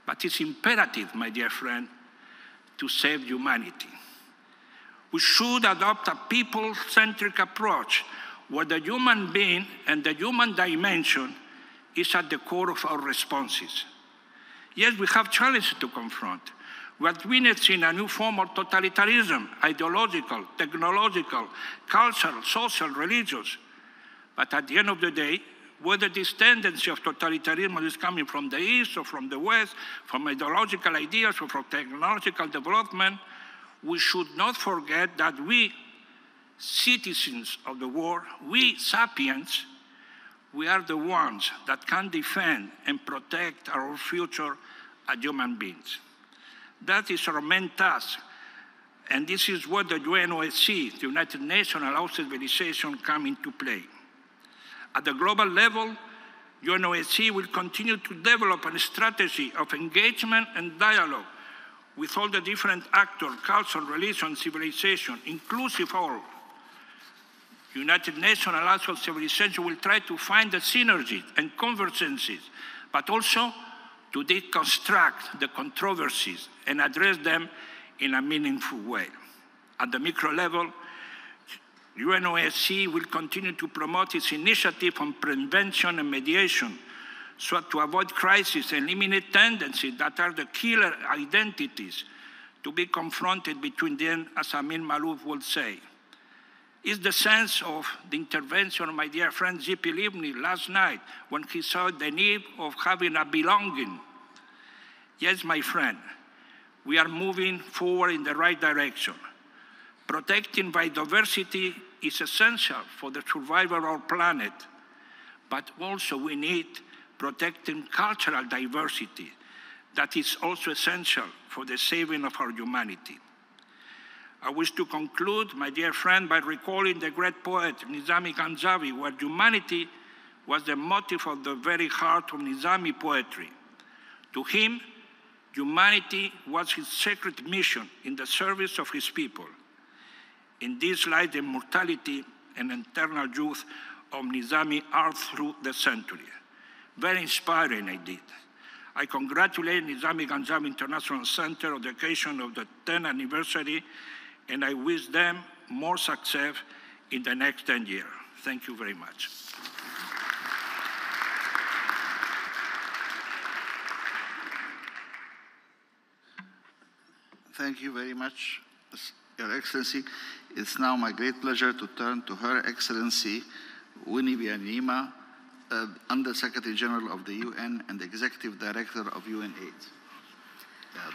but it's imperative, my dear friend, to save humanity. We should adopt a people-centric approach where the human being and the human dimension is at the core of our responses. Yes, we have challenges to confront. We are witnessing a new form of totalitarianism, ideological, technological, cultural, social, religious. But at the end of the day, whether this tendency of totalitarianism is coming from the East or from the West, from ideological ideas or from technological development, we should not forget that we, citizens of the world, we sapiens, we are the ones that can defend and protect our future as human beings. That is our main task, and this is where the UNOSC, the United Nations Alliance on Civilization, come into play. At the global level, UNOSC will continue to develop a strategy of engagement and dialogue with all the different actors, culture, religion, civilization, inclusive all. United Nations Alliance on Civilization will try to find the synergies and convergences, but also to deconstruct the controversies and address them in a meaningful way. At the micro level, UNOSC will continue to promote its initiative on prevention and mediation so as to avoid crises and eliminate tendencies that are the killer identities to be confronted between them, as Amin Malouf would say. It's the sense of the intervention of my dear friend Zipi Livni last night when he saw the need of having a belonging. Yes, my friend, we are moving forward in the right direction. Protecting biodiversity is essential for the survival of our planet, but also we need protecting cultural diversity. That is also essential for the saving of our humanity. I wish to conclude, my dear friend, by recalling the great poet Nizami Ganjavi, where humanity was the motive of the very heart of Nizami poetry. To him, humanity was his sacred mission in the service of his people. In this light, the immortality and eternal youth of Nizami are through the century. Very inspiring indeed. I congratulate Nizami Ganjavi International Center on the occasion of the 10th anniversary, and I wish them more success in the next 10 years. Thank you very much. Thank you very much, Your Excellency. It's now my great pleasure to turn to Her Excellency Winnie Byanyima, Under-Secretary General of the UN and Executive Director of UNAIDS.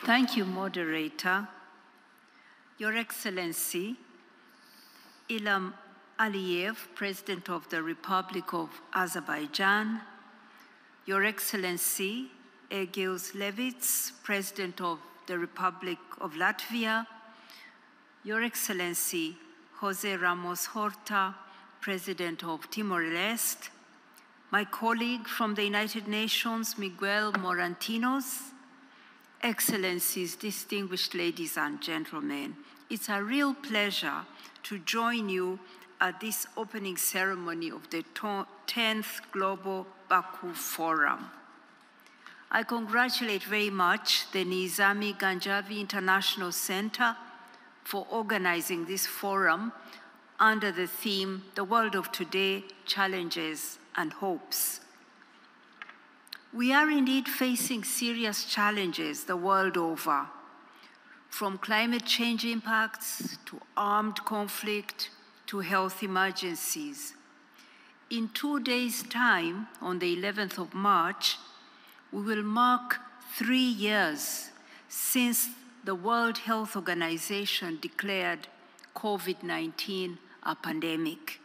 Thank you, Moderator. Your Excellency, Ilham Aliyev, President of the Republic of Azerbaijan, Your Excellency, Egils Levits, President of the Republic of Latvia, Your Excellency, Jose Ramos Horta, President of Timor-Leste, my colleague from the United Nations, Miguel Morantinos, Excellencies, distinguished ladies and gentlemen, it's a real pleasure to join you at this opening ceremony of the 10th Global Bakü Forum. I congratulate very much the Nizami Ganjavi International Center for organizing this forum under the theme, The World of Today, Challenges and Hopes. We are indeed facing serious challenges the world over, from climate change impacts to armed conflict to health emergencies. In 2 days' time, on the 11th of March, we will mark 3 years since the World Health Organization declared COVID-19 a pandemic.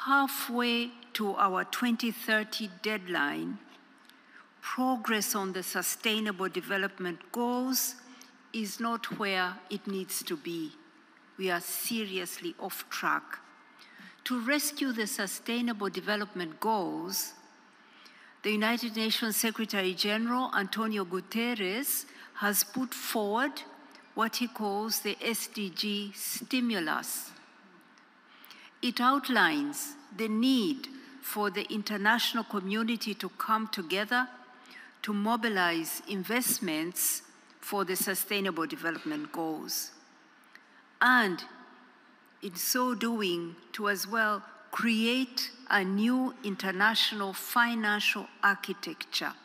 Halfway to to our 2030 deadline, progress on the Sustainable Development Goals is not where it needs to be. We are seriously off track. To rescue the Sustainable Development Goals, the United Nations Secretary General Antonio Guterres has put forward what he calls the SDG stimulus. It outlines the need for the international community to come together to mobilize investments for the Sustainable Development Goals. And in so doing, to as well create a new international financial architecture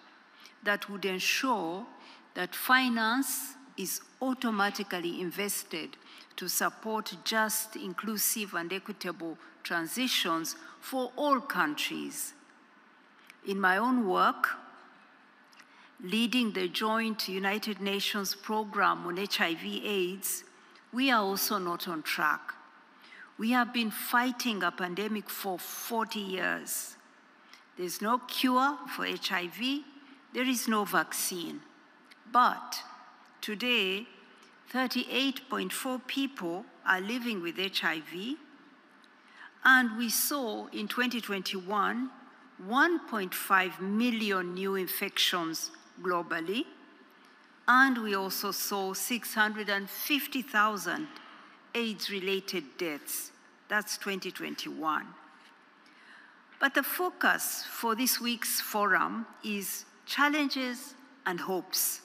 that would ensure that finance is automatically invested to support just, inclusive, and equitable transitions for all countries. In my own work, leading the joint United Nations program on HIV/AIDS, we are also not on track. We have been fighting a pandemic for 40 years. There's no cure for HIV, there is no vaccine. But today, 38.4 people are living with HIV, and we saw in 2021, 1.5 million new infections globally, and we also saw 650,000 AIDS-related deaths. That's 2021. But the focus for this week's forum is challenges and hopes.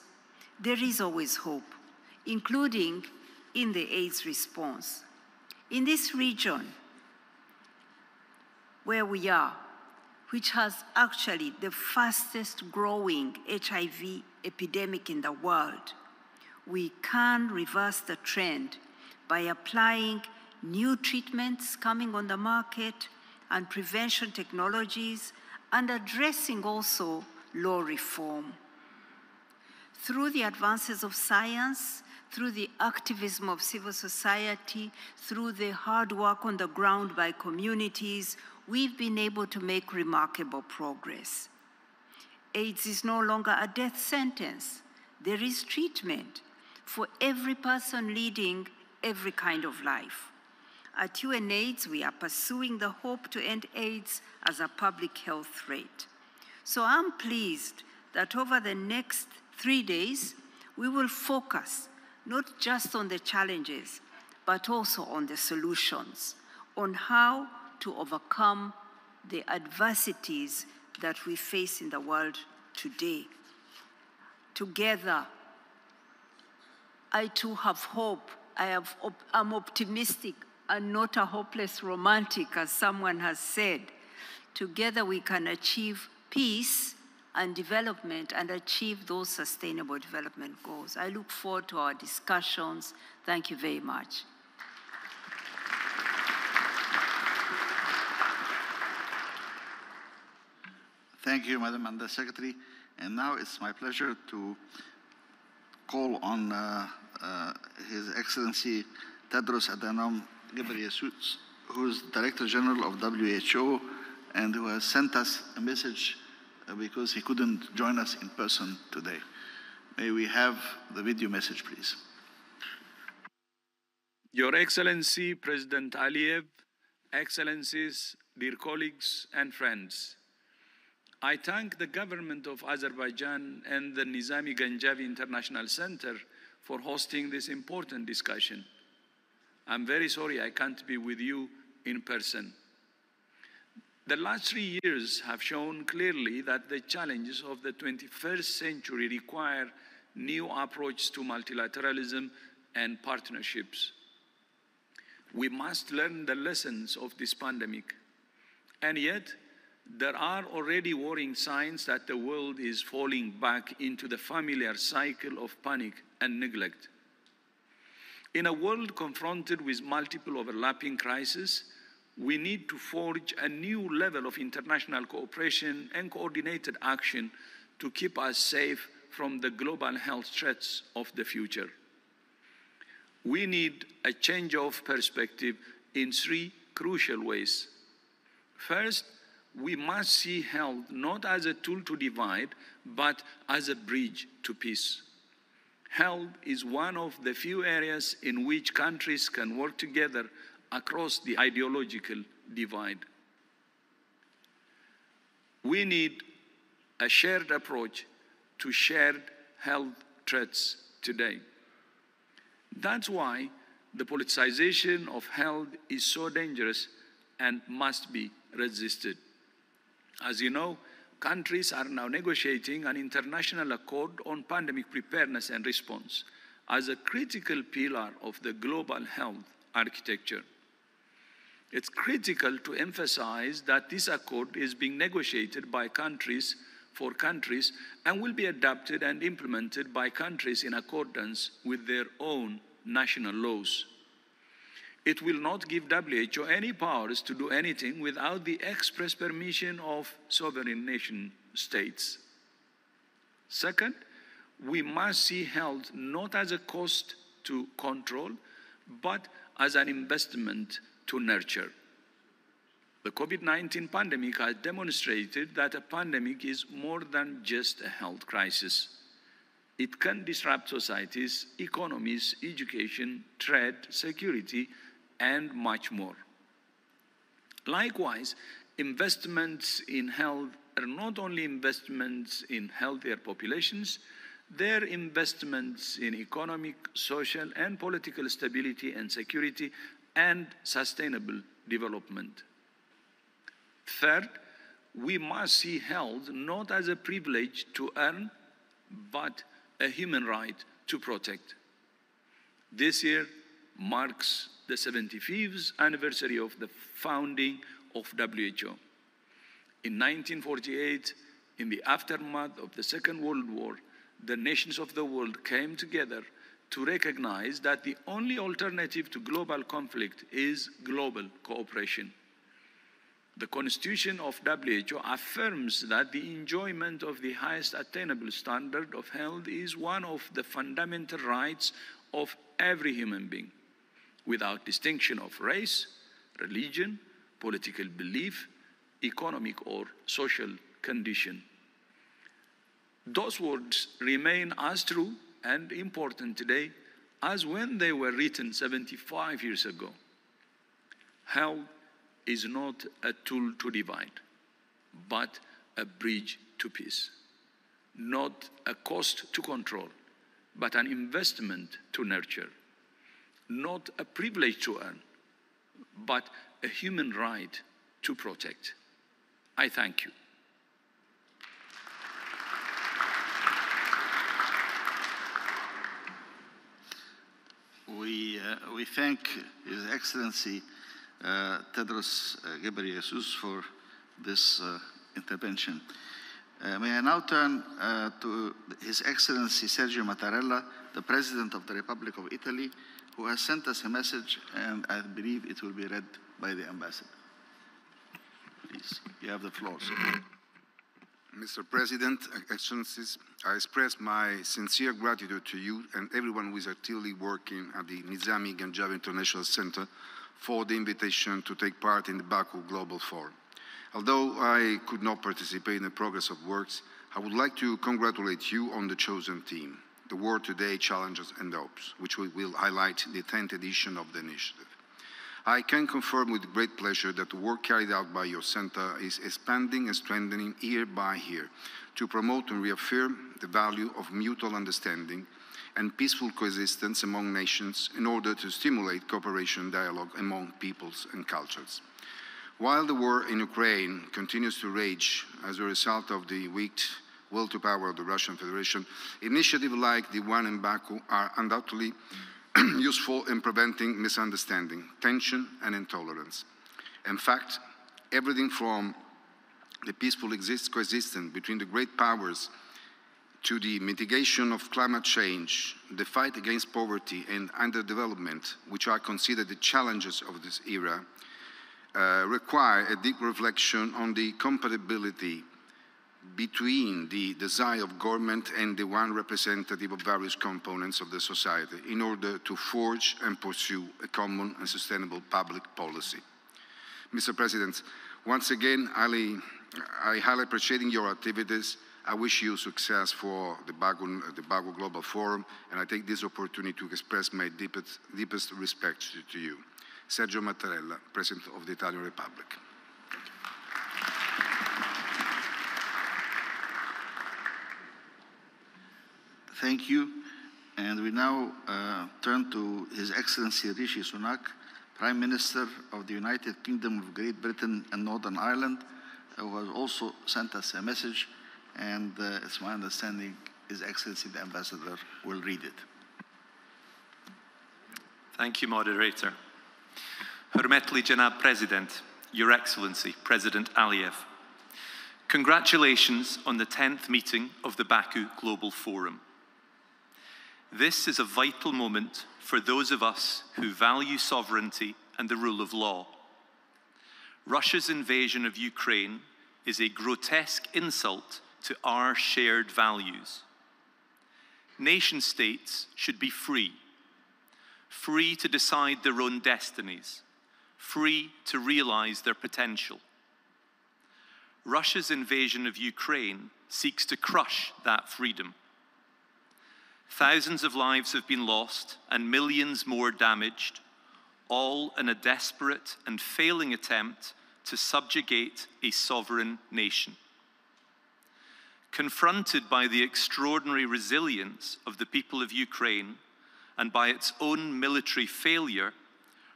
There is always hope, including in the AIDS response. In this region where we are, which has actually the fastest growing HIV epidemic in the world, we can reverse the trend by applying new treatments coming on the market and prevention technologies, and addressing also law reform. Through the advances of science, through the activism of civil society, through the hard work on the ground by communities, we've been able to make remarkable progress. AIDS is no longer a death sentence. There is treatment for every person leading every kind of life. At UNAIDS, we are pursuing the hope to end AIDS as a public health threat. So I'm pleased that over the next 3 days, we will focus not just on the challenges, but also on the solutions, on how to overcome the adversities that we face in the world today. Together, I too have hope. I'm optimistic and not a hopeless romantic, as someone has said. Together we can achieve peace and development and achieve those sustainable development goals. I look forward to our discussions. Thank you very much. Thank you, Madam Under Secretary. And now it's my pleasure to call on His Excellency Tedros Adhanom Ghebreyesus, who's Director General of WHO and who has sent us a message because he couldn't join us in person today. May we have the video message, please? Your Excellency, President Aliyev, Excellencies, dear colleagues and friends, I thank the government of Azerbaijan and the Nizami Ganjavi International Center for hosting this important discussion. I'm very sorry I can't be with you in person. The last 3 years have shown clearly that the challenges of the 21st century require new approaches to multilateralism and partnerships. We must learn the lessons of this pandemic, and yet there are already worrying signs that the world is falling back into the familiar cycle of panic and neglect. In a world confronted with multiple overlapping crises, we need to forge a new level of international cooperation and coordinated action to keep us safe from the global health threats of the future. We need a change of perspective in 3 crucial ways. First, we must see health not as a tool to divide, but as a bridge to peace. Health is one of the few areas in which countries can work together across the ideological divide. We need a shared approach to shared health threats today. That's why the politicization of health is so dangerous and must be resisted. As you know, countries are now negotiating an international accord on pandemic preparedness and response as a critical pillar of the global health architecture. It's critical to emphasize that this accord is being negotiated by countries for countries and will be adapted and implemented by countries in accordance with their own national laws. It will not give WHO any powers to do anything without the express permission of sovereign nation states. Second, we must see health not as a cost to control, but as an investment to nurture. The COVID-19 pandemic has demonstrated that a pandemic is more than just a health crisis. It can disrupt societies, economies, education, trade, security, and much more. Likewise, investments in health are not only investments in healthier populations, they're investments in economic, social, and political stability and security and sustainable development. Third, we must see health not as a privilege to earn, but a human right to protect. This year marks the 75th anniversary of the founding of WHO. In 1948, in the aftermath of the Second World War, the nations of the world came together to recognize that the only alternative to global conflict is global cooperation. The Constitution of WHO affirms that the enjoyment of the highest attainable standard of health is one of the fundamental rights of every human being, without distinction of race, religion, political belief, economic or social condition. Those words remain as true and important today as when they were written 75 years ago. Health is not a tool to divide, but a bridge to peace. Not a cost to control, but an investment to nurture. Not a privilege to earn, but a human right to protect. I thank you. We thank His Excellency Tedros Ghebreyesus for this intervention. May I now turn to His Excellency Sergio Mattarella, the President of the Republic of Italy, who has sent us a message, and I believe it will be read by the Ambassador. Please, you have the floor, sir. Mr. President, Excellencies, I express my sincere gratitude to you and everyone who is actively working at the Nizami Ganjavi International Center for the invitation to take part in the Bakü Global Forum. Although I could not participate in the progress of works, I would like to congratulate you on the chosen theme, the World Today Challenges and Hopes, which we will highlight in the 10th edition of the initiative. I can confirm with great pleasure that the work carried out by your center is expanding and strengthening year by year to promote and reaffirm the value of mutual understanding and peaceful coexistence among nations in order to stimulate cooperation and dialogue among peoples and cultures. While the war in Ukraine continues to rage as a result of the weak will to power of the Russian Federation, initiatives like the one in Baku are undoubtedly useful in preventing misunderstanding, tension, and intolerance. In fact, everything from the peaceful coexistence between the great powers to the mitigation of climate change, the fight against poverty and underdevelopment, which are considered the challenges of this era, require a deep reflection on the compatibility between the desire of government and the one representative of various components of the society in order to forge and pursue a common and sustainable public policy. Mr. President, Once again, I highly appreciate your activities. I wish you success for the Bakü Global Forum, and I take this opportunity to express my deepest respect to you. Sergio Mattarella, President of the Italian Republic. Thank you. And we now turn to His Excellency Rishi Sunak, Prime Minister of the United Kingdom of Great Britain and Northern Ireland, who has also sent us a message, and it's my understanding His Excellency the Ambassador will read it. Thank you, Moderator. Hürmetli Cenab President, Your Excellency, President Aliyev. Congratulations on the 10th meeting of the Bakü Global Forum. This is a vital moment for those of us who value sovereignty and the rule of law. Russia's invasion of Ukraine is a grotesque insult to our shared values. Nation-states should be free, free to decide their own destinies, free to realize their potential. Russia's invasion of Ukraine seeks to crush that freedom. Thousands of lives have been lost and millions more damaged, all in a desperate and failing attempt to subjugate a sovereign nation. Confronted by the extraordinary resilience of the people of Ukraine and by its own military failure,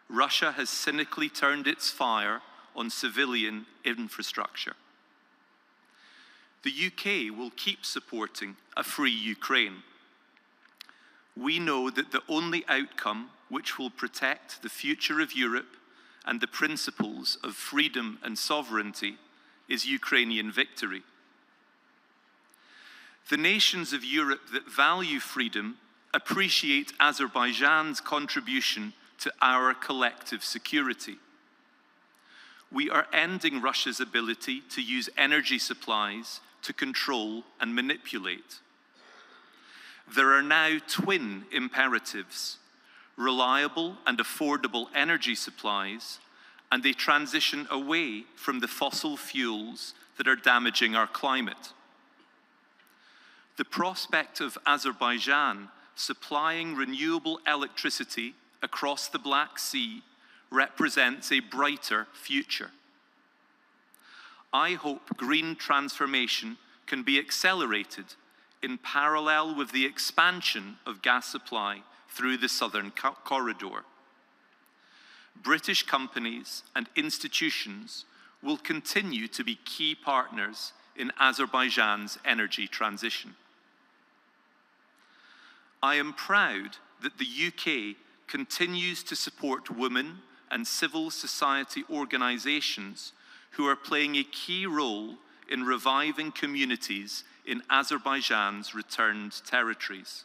Russia has cynically turned its fire on civilian infrastructure. The UK will keep supporting a free Ukraine. We know that the only outcome which will protect the future of Europe and the principles of freedom and sovereignty is Ukrainian victory. The nations of Europe that value freedom appreciate Azerbaijan's contribution to our collective security. We are ending Russia's ability to use energy supplies to control and manipulate. There are now twin imperatives: reliable and affordable energy supplies, and a transition away from the fossil fuels that are damaging our climate. The prospect of Azerbaijan supplying renewable electricity across the Black Sea represents a brighter future. I hope green transformation can be accelerated in parallel with the expansion of gas supply through the Southern Corridor. British companies and institutions will continue to be key partners in Azerbaijan's energy transition. I am proud that the UK continues to support women and civil society organizations who are playing a key role in reviving communities in Azerbaijan's returned territories.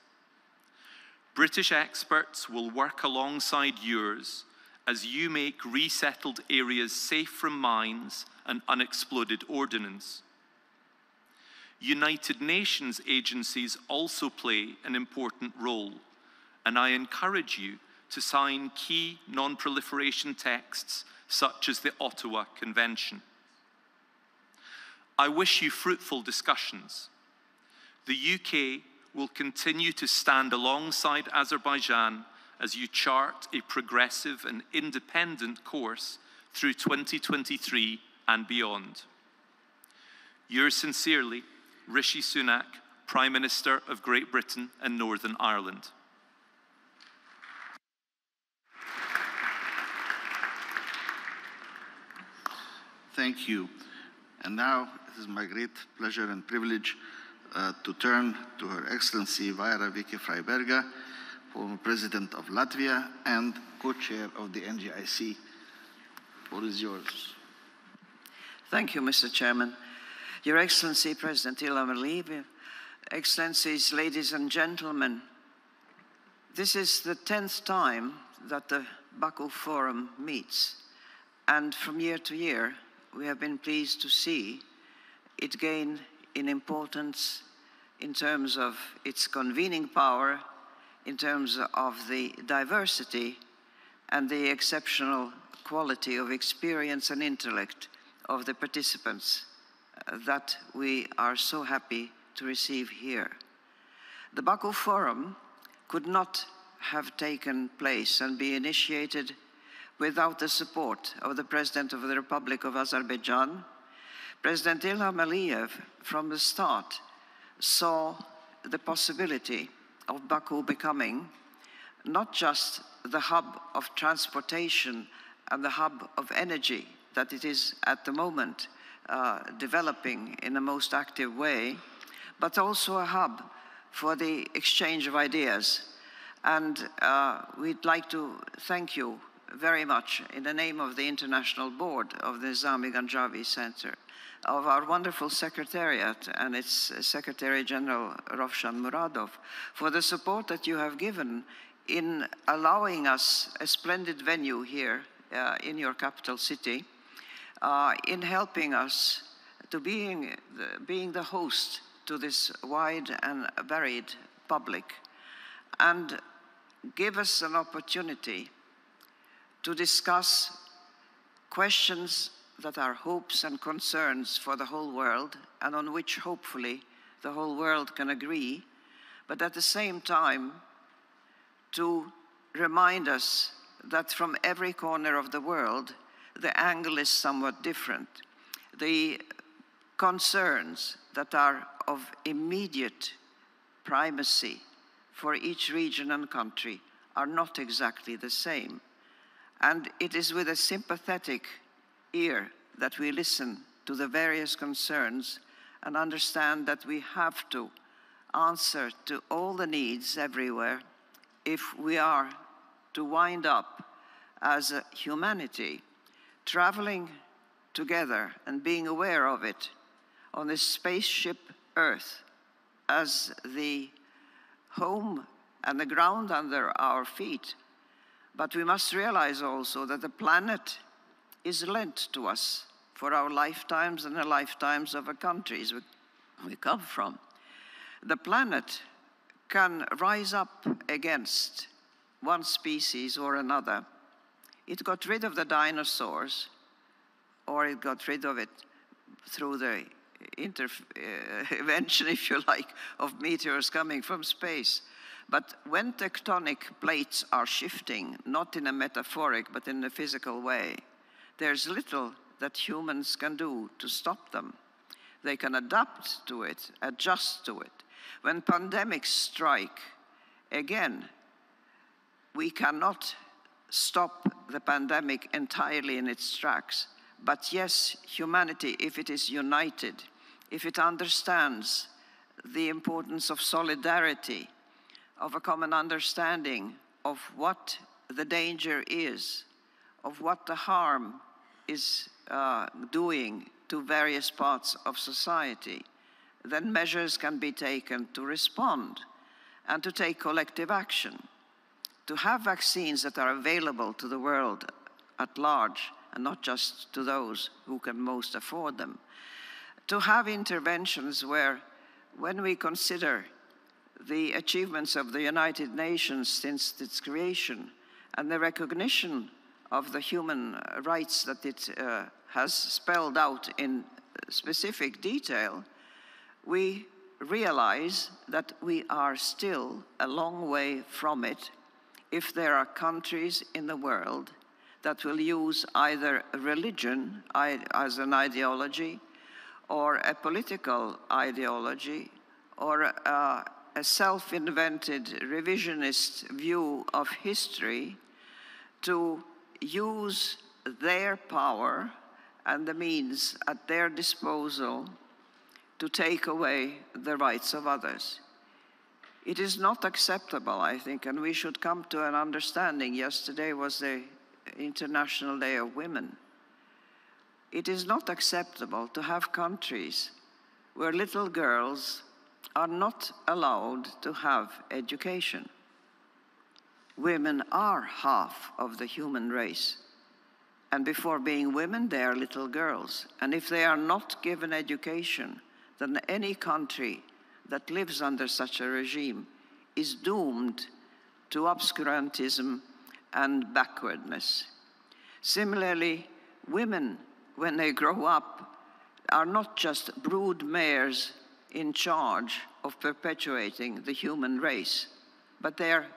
British experts will work alongside yours as you make resettled areas safe from mines and unexploded ordnance. United Nations agencies also play an important role, and I encourage you to sign key non-proliferation texts such as the Ottawa Convention. I wish you fruitful discussions. The UK will continue to stand alongside Azerbaijan as you chart a progressive and independent course through 2023 and beyond. Yours sincerely, Rishi Sunak, Prime Minister of Great Britain and Northern Ireland. Thank you. And now it is my great pleasure and privilege to turn to Her Excellency Vaira Viki Freiberga, former President of Latvia and co-chair of the NGIC. What is yours? Thank you, Mr. Chairman. Your Excellency, President Ilham Aliyev, Excellencies, ladies and gentlemen, this is the 10th time that the Bakü Forum meets, and from year to year, we have been pleased to see it gain in importance in terms of its convening power, in terms of the diversity and the exceptional quality of experience and intellect of the participants that we are so happy to receive here. The Bakü Forum could not have taken place and be initiated without the support of the President of the Republic of Azerbaijan. President Ilham Aliyev, from the start, saw the possibility of Baku becoming not just the hub of transportation and the hub of energy that it is at the moment developing in the most active way, but also a hub for the exchange of ideas. And we'd like to thank you very much in the name of the International Board of the Nizami Ganjavi Center, of our wonderful Secretariat and its Secretary General Rovshan Muradov, for the support that you have given in allowing us a splendid venue here in your capital city, in helping us to being the host to this wide and varied public, and give us an opportunity to discuss questions that are hopes and concerns for the whole world, and on which hopefully the whole world can agree, but at the same time to remind us that from every corner of the world, the angle is somewhat different. The concerns that are of immediate primacy for each region and country are not exactly the same. And it is with a sympathetic ear that we listen to the various concerns and understand that we have to answer to all the needs everywhere if we are to wind up as a humanity traveling together and being aware of it on this spaceship Earth as the home and the ground under our feet. But we must realize also that the planet is lent to us for our lifetimes and the lifetimes of the countries we come from. The planet can rise up against one species or another. It got rid of the dinosaurs, or it got rid of it through the intervention, if you like, of meteors coming from space. But when tectonic plates are shifting, not in a metaphoric, but in a physical way, there's little that humans can do to stop them. They can adapt to it, adjust to it. When pandemics strike, again, we cannot stop the pandemic entirely in its tracks. But yes, humanity, if it is united, if it understands the importance of solidarity, of a common understanding of what the danger is, of what the harm is doing to various parts of society, then measures can be taken to respond and to take collective action, to have vaccines that are available to the world at large and not just to those who can most afford them, to have interventions where, when we consider the achievements of the United Nations since its creation and the recognition of the human rights that it has spelled out in specific detail, we realize that we are still a long way from it if there are countries in the world that will use either religion as an ideology, or a political ideology, or a self-invented revisionist view of history to use their power and the means at their disposal to take away the rights of others. It is not acceptable, I think, and we should come to an understanding. Yesterday was the International Day of Women. It is not acceptable to have countries where little girls are not allowed to have education. Women are half of the human race. And before being women, they are little girls. And if they are not given education, then any country that lives under such a regime is doomed to obscurantism and backwardness. Similarly, women when they grow up, are not just brood mares in charge of perpetuating the human race, but they are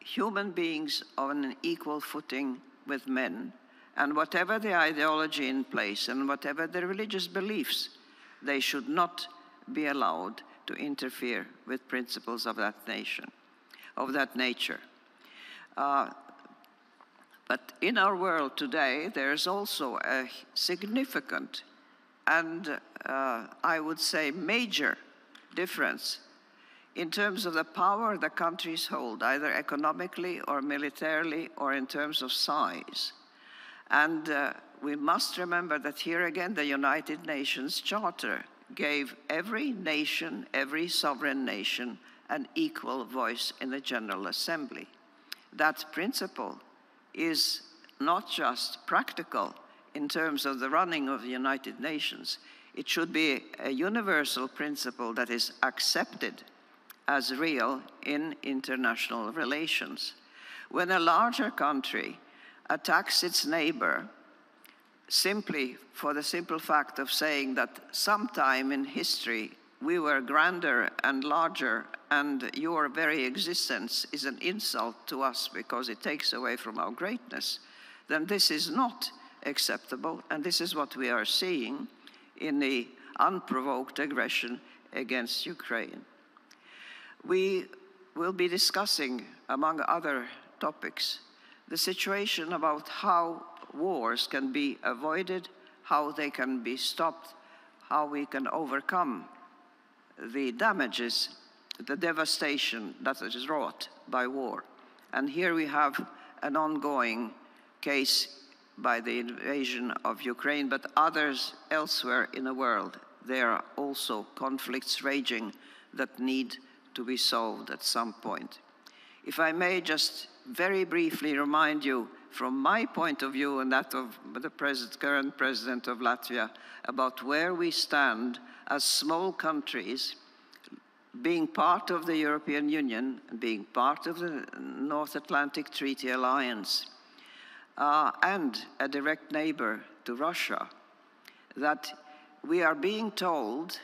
human beings on an equal footing with men. And whatever the ideology in place and whatever the religious beliefs, they should not be allowed to interfere with principles of that nature. But in our world today, there's also a significant and I would say major difference in terms of the power the countries hold, either economically or militarily or in terms of size. And we must remember that here again, the United Nations Charter gave every nation, every sovereign nation, an equal voice in the General Assembly. That principle is not just practical in terms of the running of the United Nations. It should be a universal principle that is accepted as real in international relations. When a larger country attacks its neighbor simply for the simple fact of saying that sometime in history we were grander and larger and your very existence is an insult to us because it takes away from our greatness, then this is not acceptable, and this is what we are seeing in the unprovoked aggression against Ukraine. We will be discussing, among other topics, the situation about how wars can be avoided, how they can be stopped, how we can overcome the damages, the devastation that is wrought by war. And here we have an ongoing case by the invasion of Ukraine, but others elsewhere in the world. There are also conflicts raging that need to be solved at some point. If I may just very briefly remind you, from my point of view and that of the current president of Latvia, about where we stand as small countries, being part of the European Union, being part of the North Atlantic Treaty Alliance, and a direct neighbor to Russia, that we are being told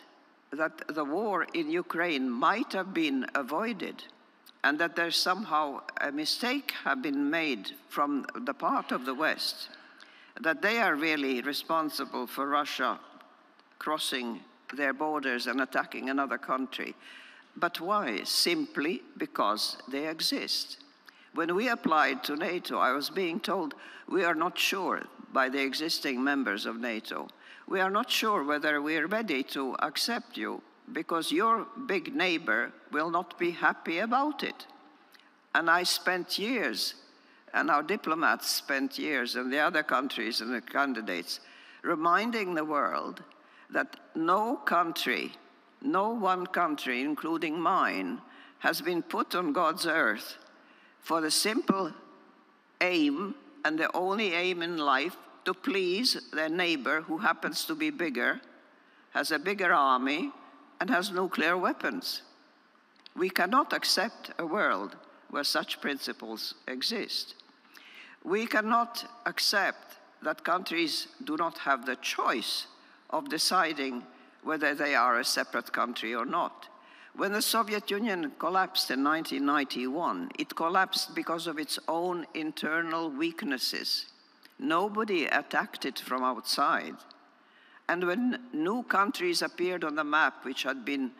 that the war in Ukraine might have been avoided and that there's somehow a mistake have been made from the part of the West, that they are really responsible for Russia crossing their borders and attacking another country. But why? Simply because they exist. When we applied to NATO, I was being told we are not sure by the existing members of NATO. We are not sure whether we are ready to accept you because your big neighbor will not be happy about it. And I spent years, and our diplomats spent years, and the other countries and the candidates, reminding the world that no country, no one country, including mine, has been put on God's earth for the simple aim, and the only aim in life, to please their neighbor who happens to be bigger, has a bigger army, and has nuclear weapons. We cannot accept a world where such principles exist. We cannot accept that countries do not have the choice of deciding whether they are a separate country or not. When the Soviet Union collapsed in 1991, it collapsed because of its own internal weaknesses. Nobody attacked it from outside. And when new countries appeared on the map, which had been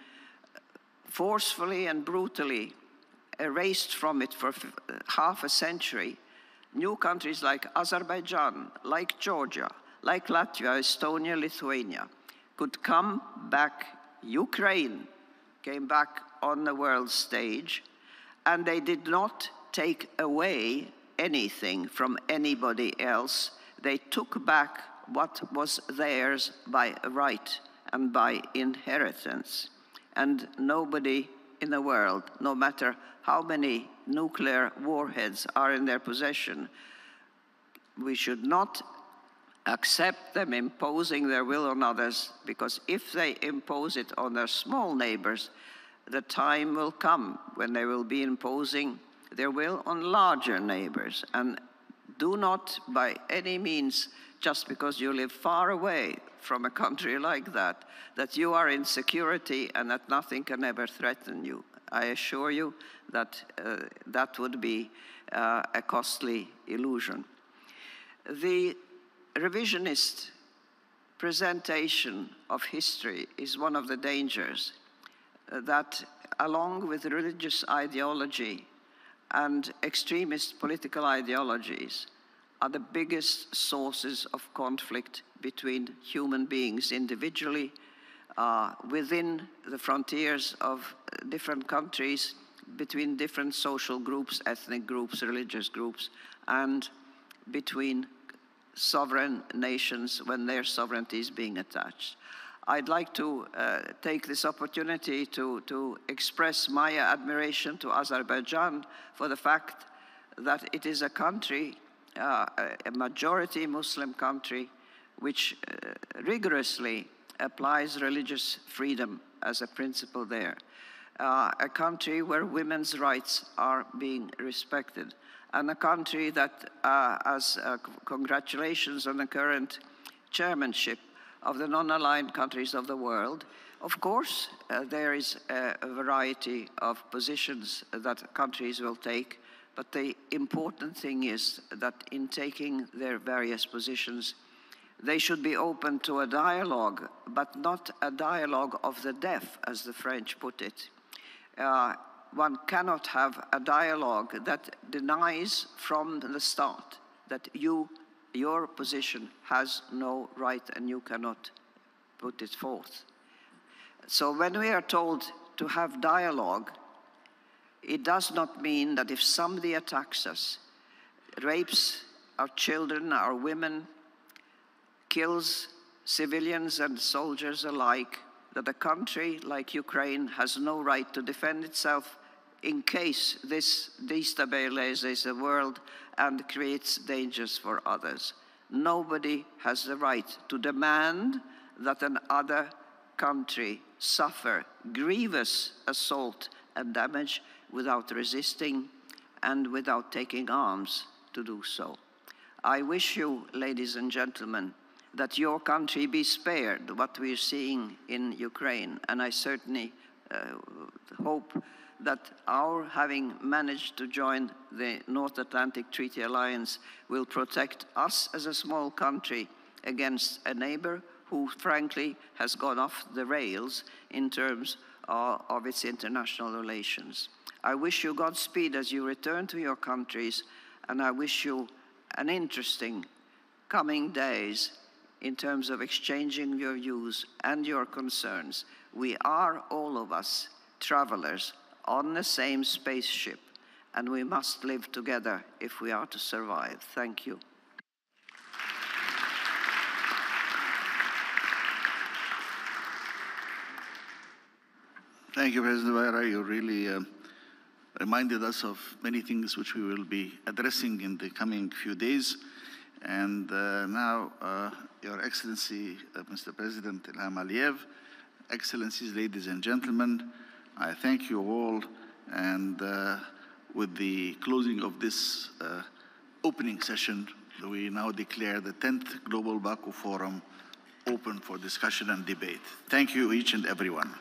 forcefully and brutally erased from it for half a century, new countries like Azerbaijan, like Georgia, like Latvia, Estonia, Lithuania, could come back. Ukraine came back on the world stage, and they did not take away anything from anybody else. They took back what was theirs by right and by inheritance. And nobody in the world, no matter how many nuclear warheads are in their possession, we should not accept them imposing their will on others, because if they impose it on their small neighbors, the time will come when they will be imposing their will on larger neighbors. And do not by any means just because you live far away from a country like that, that you are in security and that nothing can ever threaten you. I assure you that that would be a costly illusion. The revisionist presentation of history is one of the dangers that, along with religious ideology and extremist political ideologies, are the biggest sources of conflict between human beings individually, within the frontiers of different countries, between different social groups, ethnic groups, religious groups, and between sovereign nations when their sovereignty is being attached. I'd like to take this opportunity to express my admiration to Azerbaijan for the fact that it is a country, a majority Muslim country, which rigorously applies religious freedom as a principle there. A country where women's rights are being respected, and a country that, congratulations on the current chairmanship of the non-aligned countries of the world. Of course, there is a variety of positions that countries will take, but the important thing is that in taking their various positions, they should be open to a dialogue, but not a dialogue of the deaf, as the French put it. One cannot have a dialogue that denies from the start that your position has no right and you cannot put it forth. So when we are told to have dialogue, it does not mean that if somebody attacks us, rapes our children, our women, kills civilians and soldiers alike, that a country like Ukraine has no right to defend itself in case this destabilizes the world and creates dangers for others. Nobody has the right to demand that another country suffer grievous assault and damage without resisting and without taking arms to do so. I wish you, ladies and gentlemen, that your country be spared what we're seeing in Ukraine, and I certainly hope that our having managed to join the North Atlantic Treaty Alliance will protect us as a small country against a neighbor who frankly has gone off the rails in terms of its international relations. I wish you Godspeed as you return to your countries, and I wish you an interesting coming days in terms of exchanging your views and your concerns. We are, all of us, travelers on the same spaceship, and we must live together if we are to survive. Thank you. Thank you, President Vieira. You really reminded us of many things which we will be addressing in the coming few days. And now, Your Excellency, Mr. President Ilham Aliyev, Excellencies, ladies and gentlemen, I thank you all, and with the closing of this opening session, we now declare the 10th Global Bakü Forum open for discussion and debate. Thank you, each and everyone.